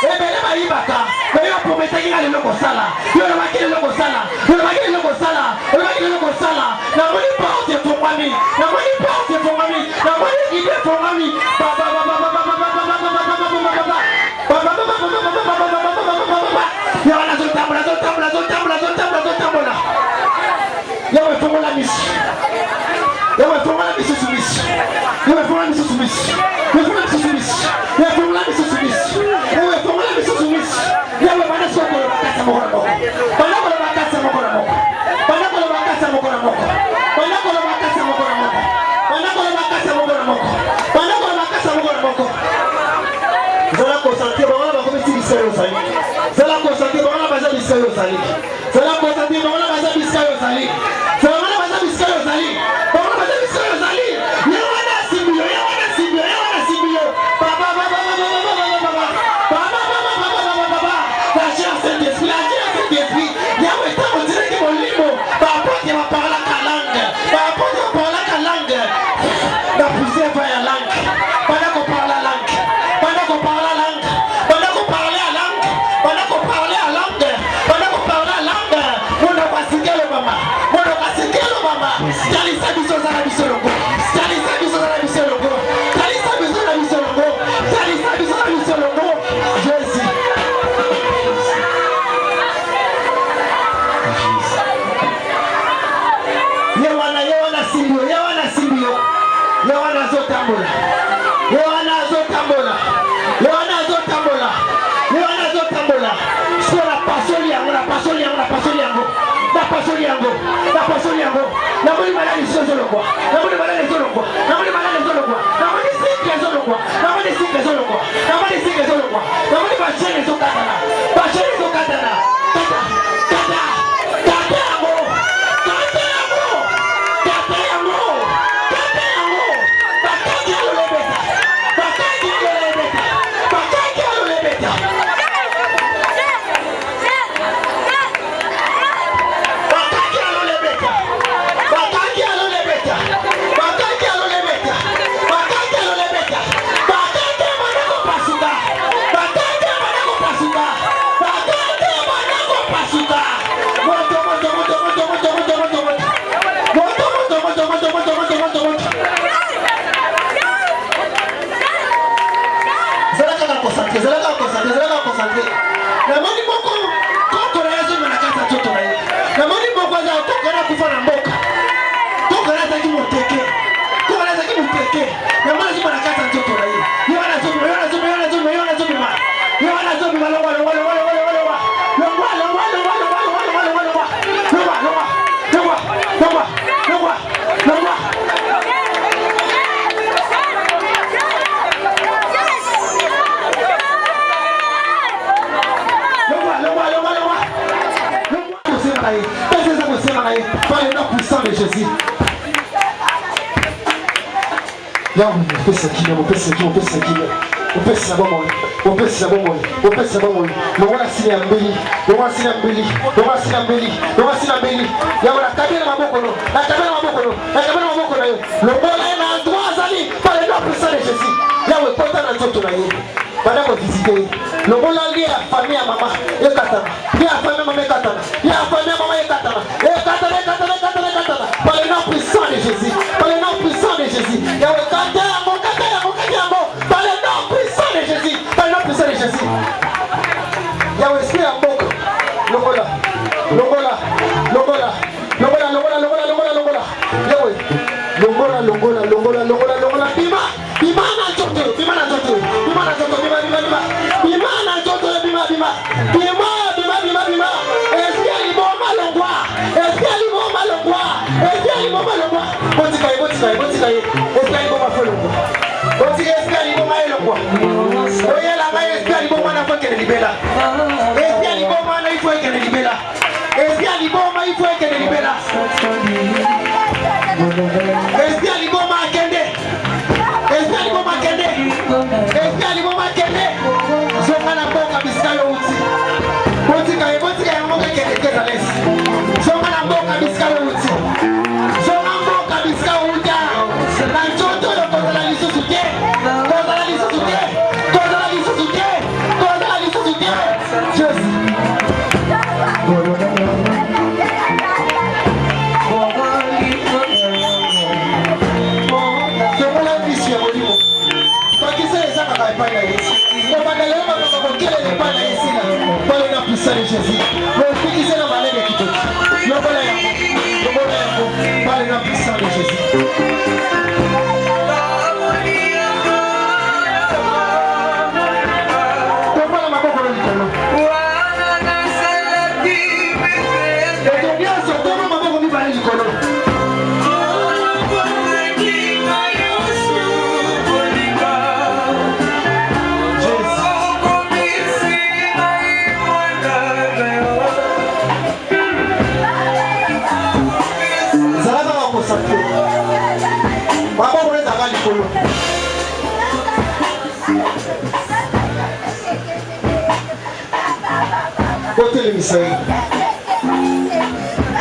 Ebele bayibaka. Mais yo prometaki nga lelo kosala. Yo na makile lelo kosala. Yo na makile lelo kosala. Yo na makile lelo kosala. Na moni porte pour mami. Na moni porte pour mami. Na moni idée pour mami. Ba ba ba ba ba ba ba ba ba ba ba ba ba ba ba ba. Ba ba ba ba ba ba ba ba ba ba ba ba ba. Yo na zotambola zotambola zotambola zotambola zotambola. Yo me fongo la mise. Yo me fongo la mise soumise. Yo me fongo la mise soumise. Yo me fongo la mise soumise. Yo me fongo la mise soumise. Yo me fongo la mise soumise. Yo me bana soko la bakasa moko na moko. Bana ko la bakasa moko na moko. Bana ko la bakasa moko na moko. Bana ko la bakasa moko na moko. Bana ko la bakasa moko na moko. Bana ko la bakasa moko na moko. ozali. Cela constaté, on a basé bisika ozali. C'est on a basé bisika ozali. On a basé bisika ozali. Yawana simbio, yawana simbio, yawana simbio. Papa, papa, papa, papa, papa, papa, papa, papa, papa. La chair Saint-Esprit, la chair Saint-Esprit. Yahweh, tant on dirait que mon livre, papa, qui va parler la langue. Papa, qui va parler la langue. La poussière va la langue. Pendant qu'on parle la langue. Pendant qu'on parle la langue. Pendant qu'on parle la langue. Pendant qu'on parle la langue. Pendant qu'on parle la langue. On a passé le maman. On a passé le maman. Talisa biso za la biso longo. Talisa biso za la biso longo. Talisa biso za la biso longo. Talisa biso za la biso longo. Jésus. Yewana simbio. Yewana simbio. Yewana zotambola. Yewana zotambola. Yewana zotambola. Yewana zotambola. Sur la pasoli yango, la pasoli yango, la pasoli yango. La pasoli yango, la pasoli yango. La moni malade sur le quoi. La moni malade sur le quoi. La moni malade sur le quoi. La moni sikre sur le quoi. La moni sikre sur le quoi. La moni sikre sur le quoi. La moni bachene sur katana. Bachene sur katana. Tata. Tata. Tata yango. Tata yango. Tata yango. Tata yango. Bakaki alo lebeta. Bakaki alo lebeta. Bakaki alo lebeta. Bakaki alo lebeta. Bakaki alo lebeta. Bakaki alo lebeta. Bakaki alo lebeta. Bakaki manako pasuka. Bakaki manako pasuka. Bakaki manako pasuka. Moto moto moto moto moto moto moto moto. Moto moto moto moto moto moto moto moto. Zelaka concentré, zelaka concentré, zelaka concentré. La moni moko koko na yeso na kata toto na ye. La moni moko za koko na kufa na mboka. Koko na zaki moteke. Koko na zaki moteke. La moni zima na kata toto na ye. Yohana zobi, Yohana zobi, Yohana zobi, Yohana zobi ma. Yohana zobi ma longwa longwa longwa longwa longwa. Longwa longwa longwa longwa longwa longwa longwa longwa. Longwa longwa longwa longwa longwa longwa. Par le nom puissant de Jésus. Yahweh, on peut se guider, on peut se guider, on peut se guider. On peut se savoir, on peut se savoir, on peut se savoir. Le roi a signé un béli, le roi a signé un béli, le roi a signé un béli, le roi a signé un béli. Yahweh, la cabine ma bokono, la cabine ma bokono, la cabine ma bokono. Le roi est un droit Zali, par le nom puissant de Jésus. Yahweh, porte un autre tournaille. Madame, visiter. Le roi a lié la famille à maman, et katana. Il y a la famille à maman, et katana. Il y a la famille à maman, et katana. Et katana, katana, katana, katana. Par le nom puissant de Jésus, par le nom puissant de Jésus. Yahweh, katana, par le nom puissant de Jésus, par le nom puissant de Jésus. Yahweh, esprit à Bok, Logola, Logola, Logola, Logola, Logola, Logola, Logola, Logola. Yahweh, Logola, Logola, Logola, Logola, Logola, Bima, Bima na joto, Bima na joto, Bima na joto, Bima, Bima, Bima, Bima na joto, Bima, Bima, Bima, Bima, Bima, Bima. Esprit à Liboma Longwa, esprit à Liboma Longwa, esprit à Liboma Longwa. Boticaye, boticaye, boticaye, esprit à Liboma Longwa. Boticaye, esprit à Liboma Longwa. Oye la main, esprit à Liboma na faut qu'elle libère. Esprit à Liboma na il faut qu'elle libère. Esprit à Liboma il faut qu'elle libère. Esprit à Liboma Kende. Esprit à Liboma Kende. Esprit à Liboma Kende. Zongana boka biskayo uti. Boticaye, boticaye mo kende kezales. Zongana boka biskayo uti. Zongana boka biskayo uti. Na joto lo kozala liso suke. Kozala liso suke. Kozala liso suke. Kozala liso suke. Jésus. concentré. Maman, on est à Galikolo. Hôtel Misaï.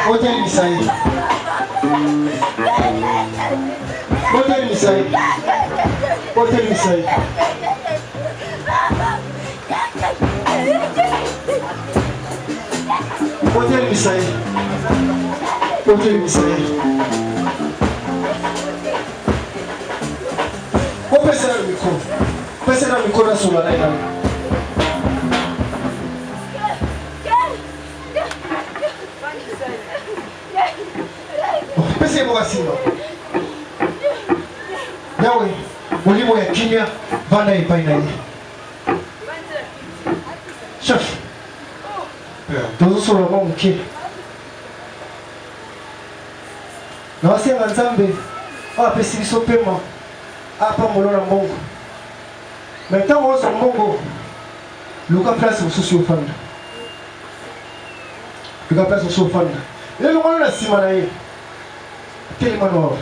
Hôtel Misaï. Hôtel Misaï. Hôtel Misaï. Hôtel Misaï. Hôtel Misaï. On peut serrer le micro. On peut serrer le micro dans son oreille. Pese mo basima. Yawe, mulimo ya kimya vanda ipai na ye. Chef. Tozo solo mo mke. Na wasenga nzambe, apesi biso pema. Apa molona mbongo. Maintenant on se mbongo. Luka place mosusu ofanda. Luka place mosusu ofanda. Lelo mwana na sima na ye. Quel manoir?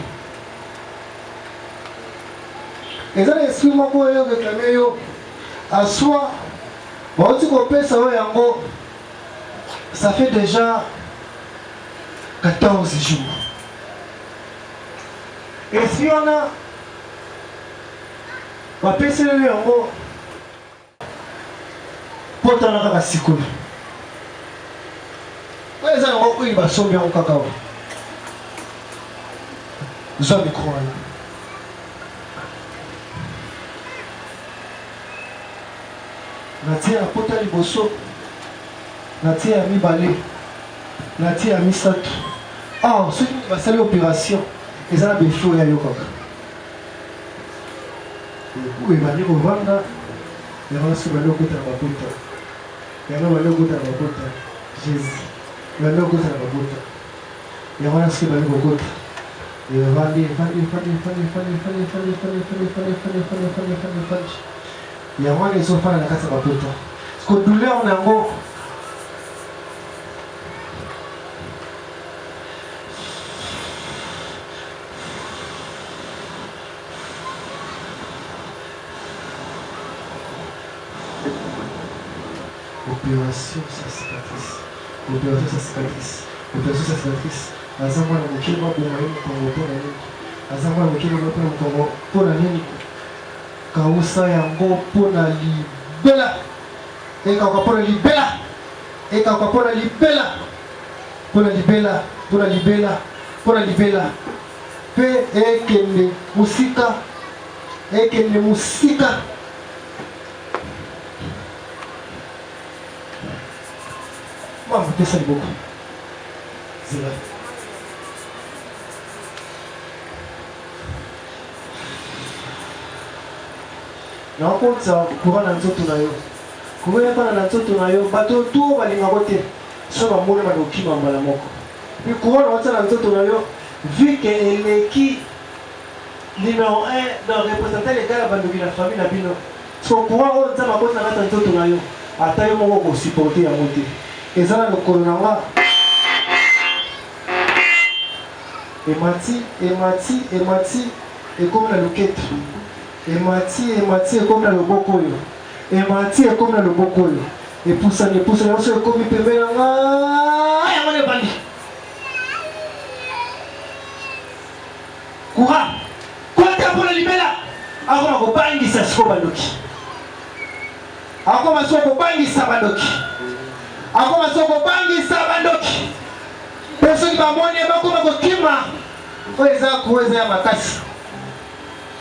Et ça, les films qui ont réclamé à soi, ça fait déjà 14 jours. Et si on a pensé le yango, pour t'en avoir à Sikolo. Ouais, ça, on va se faire un cacao. Jamais croire. Natia a pota liboso. Natia a mis balai. Natia a mis sac. Ah, ceux qui vont faire l'opération, ils ont des feux à Yokok. Oui, il va dire au Vanda, il va se faire l'opération à Bapota. Il va se faire l'opération à Bapota. Jésus. Il va se faire l'opération à Bapota. Il va se faire l'opération à Bapota. Il va aller, il y a moins de enfants dans la casa Bapota. Parce que douleur en amour. Opération, ça cicatrice. Opération, ça cicatrice. Opération, ça cicatrice. Azama na mukima bumaini kwa mpona nini? Azama na mukima bumaini kwa mpona nini? Kausa yango pona libela. Eka kwa pona libela. Eka kwa pona libela. Pona libela, pona libela, pona libela. Pe ekende musika. Ekende musika. Mama, pesa liboko. Zela. Na okotsa courant na nzoto na yo. Courant pa na nzoto na yo, bato tout balinga bote. So ba mona ba dokima mbala moko. Puis courant na nzoto na yo, vu que eleki numéro 1 dans représenter les gars bandoki la famille na bino. So courant o nzama bota na nzoto na yo, ata yo moko ko supporter ya mote. Ezala lokolo na nga. Emati et comme la loquette. Emati et comme la lobokoyo. Emati et comme la lobokoyo. Et pousse, on se comme il peut mettre en bandi. Courant. Quoi t'as pour la libéra? Avant qu'on bangi sa skobandoki. Avant qu'on bangi sa bandoki. Avant qu'on bangi sa bandoki. Personne qui va moiner, va comme kima. Oeza kuweza ya makasi.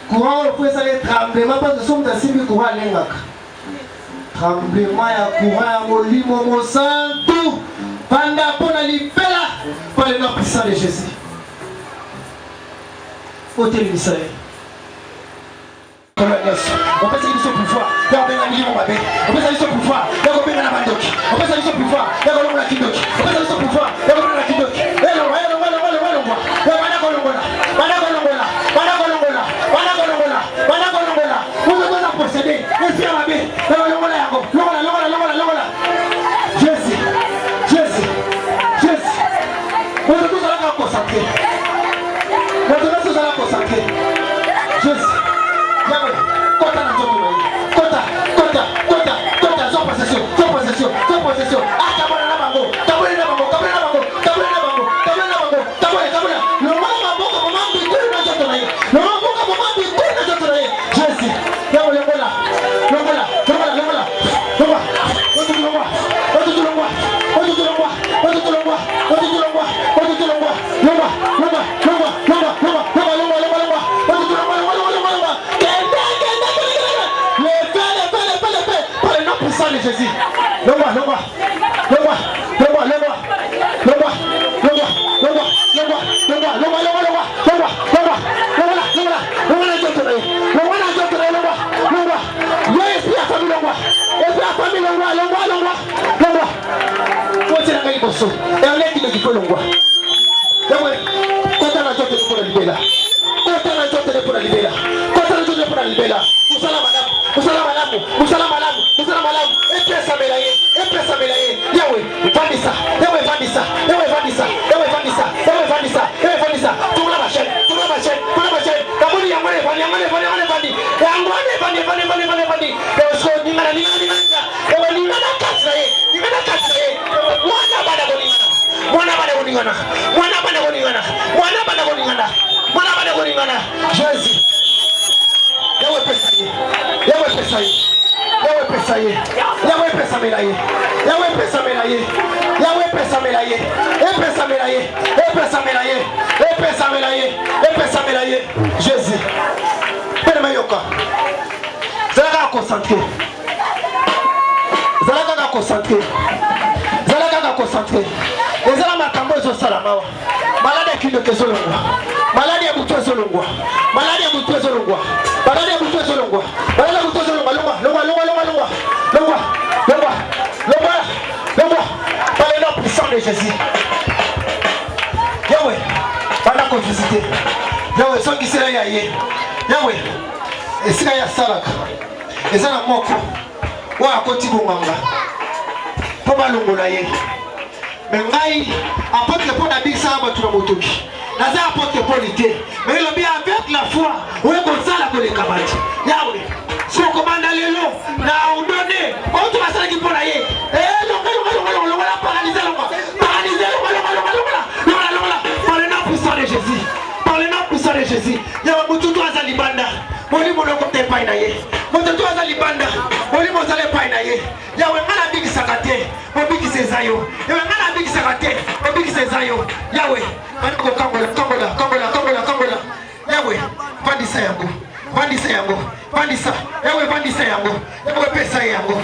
Courant kuweza le tremblement parce que sommes dans sibi courant lengaka. Tremblement ya courant ya molimo mosantu. Panda pona libela par le nom puissant de Jésus. Hôtel Misaï. On peut salir son pouvoir, on peut salir son pouvoir, on peut salir son pouvoir, on peut salir son pouvoir, on peut salir son pouvoir, on peut salir son pouvoir, Maintenant, c'est la concentrée. Jésus. Yahweh. Kota na nzoto na ye. Kota. Sans possession. Ah, kabona na bango. Kabona. Le moment maboko maman bikuri na nzoto na ye. Le moment maboko maman bikuri na nzoto na ye. Jésus. Yahweh longola. Jésus. Longwa. Jésus. Yahweh Jésus. Zalaka concentré. Les gens makambo zo salama. Malade qui ne te solongwa. Malade ya butu solongwa. Malade ya butu solongwa. Par le nom puissant de Jésus. Yahweh, par la complicité. Yahweh, son qui sera yaye. Yahweh, et si ya salaka. Et ça la moko. Wa akoti bunganga. Po balongola ye. Mais ngai apôtre pour nabi ça ba tuna motoki. Naza apôtre pour l'ité. Mais le bien avec la foi, on est comme ça la collé kabati. Yahweh, si on commande lelo, na on donné, on te va ça qui pour la ye. Par le nom puissant de Jésus. Yahweh, mututu azalibanda. Moli mono kote pa na ye. Mututu azalibanda. Moli mozale pa na ye. Yahweh ngala bigi sakate. Mobigi sezayo. Yahweh ngala bigi sakate. Mobigi sezayo. Yahweh, maniko kangola. Yahweh, vandisa yango. Yahweh, vandisa yango. Yahweh, pesa yango.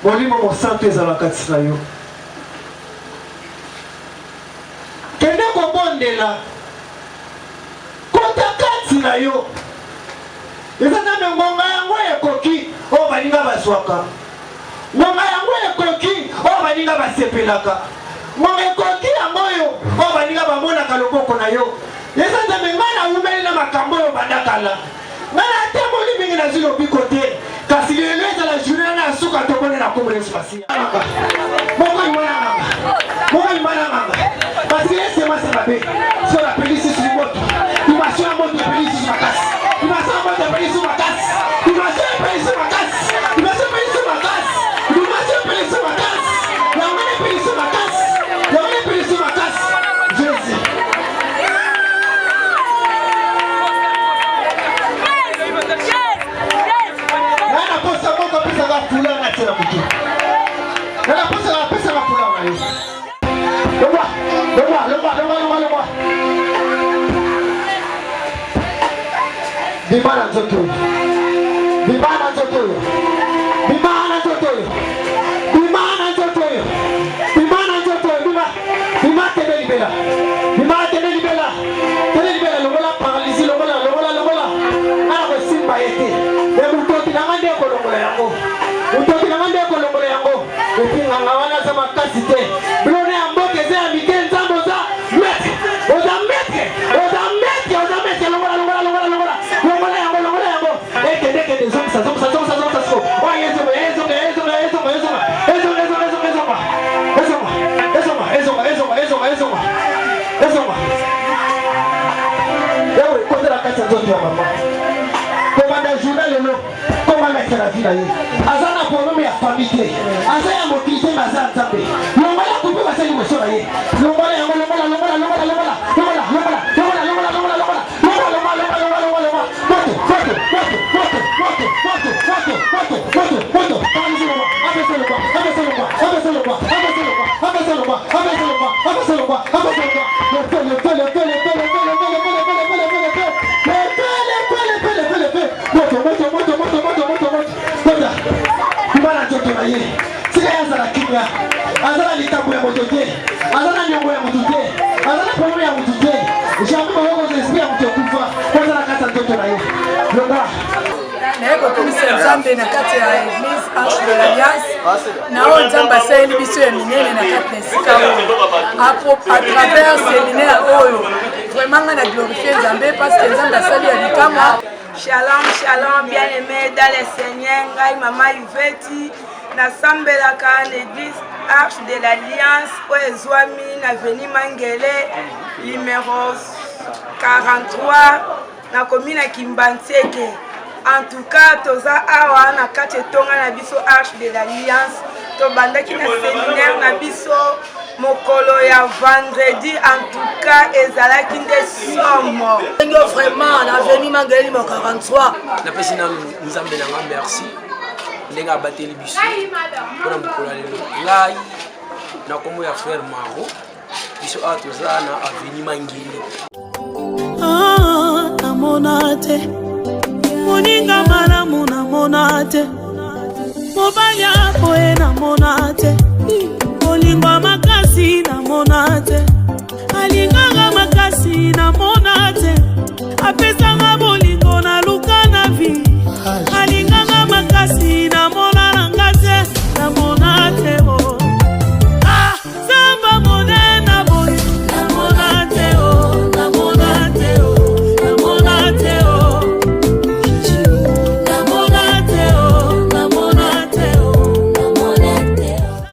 Molimo mosanto ezala kati na yo. Kende kobondela kota kati na yo. Ezana ngonga yango ekoki o baninga baswaka. Ngonga yango ekoki o baninga basepelaka. Ngonga ekoki yango yo o baninga bamona kaloboko na yo. Ezana mengana umeli na makambo yo bandakala. Ngana temoli mingi na zilo bikote. Kasi lelo ezala journée na suka tobone na kombre espace. Moko imana manga. Parce que c'est moi c'est babé. Sur la police sur moto. Tu vas sur la moto de police sur ma casse. Tu vas sur la moto de police sur ma casse. Tu vas sur la police sur ma casse. Tu vas sur la police sur ma casse. Tu vas sur la police sur ma casse. La police sur ma casse. La police sur ma casse. Jésus. Bimana nzoto. nzoto. Bimana nzoto. Bimana nzoto. Bima tene libela. Bima tene libela. Tene libela longola paralysie longola. Na ko simba yete. E mutoti na ngande ko longola yango. Mutoti na ngande ko longola yango. E pinga ngawana sama kasite. Blone amboke ze amike nzambo za. Mete. Oza mete longola. Longola yango. E kende zomsa. Wa yezo. Ewe kondela kati nzoto ya mama. Komanda journal lelo. Comment mettre la vie là. Azana problème ya famille. Aza ya mobilité maza nzambe. Longola kupe basali mosora ye. Longola yango longola. Azala litabu ya motote, azala nyongo ya motote, azala problème ya motote. Jamais on va espérer que tu kufa. Kwanza na kata mtoto na yeye. Longa. Na yeko kumisa nzambe na kati ya Église Arche de l'Alliance. Na o nzamba seli biso ya minene na kati ya sika oyo. À travers séminaire oyo, vraiment na glorifier nzambe parce que nzambe sali ya likama. Shalom, bien-aimés dans le Seigneur, ngai Mama Yvette, nasambelaka l'église Arche de l'Alliance, Oezwami, Avenue Mangele, numéro 43, na commune à Kimbantieke. En tout cas, toza awa na kati tonga na biso Arche de l'Alliance, to bandaki na séminaire na biso mokolo ya vendredi. En tout cas, ezalaki nde somo. Vraiment, na Avenue Mangele numéro 43. Na pesi na nzambe na nga merci. Ndenga bateli biso. Pona mokolo lelo. Ngai na kombo ya frère Maro. Biso atoza na Avenue Mangele. Namonate. Moninga malamu namonate. Mobanya oe namonate. Olingwa makasi namonate. Alinganga makasi namonate.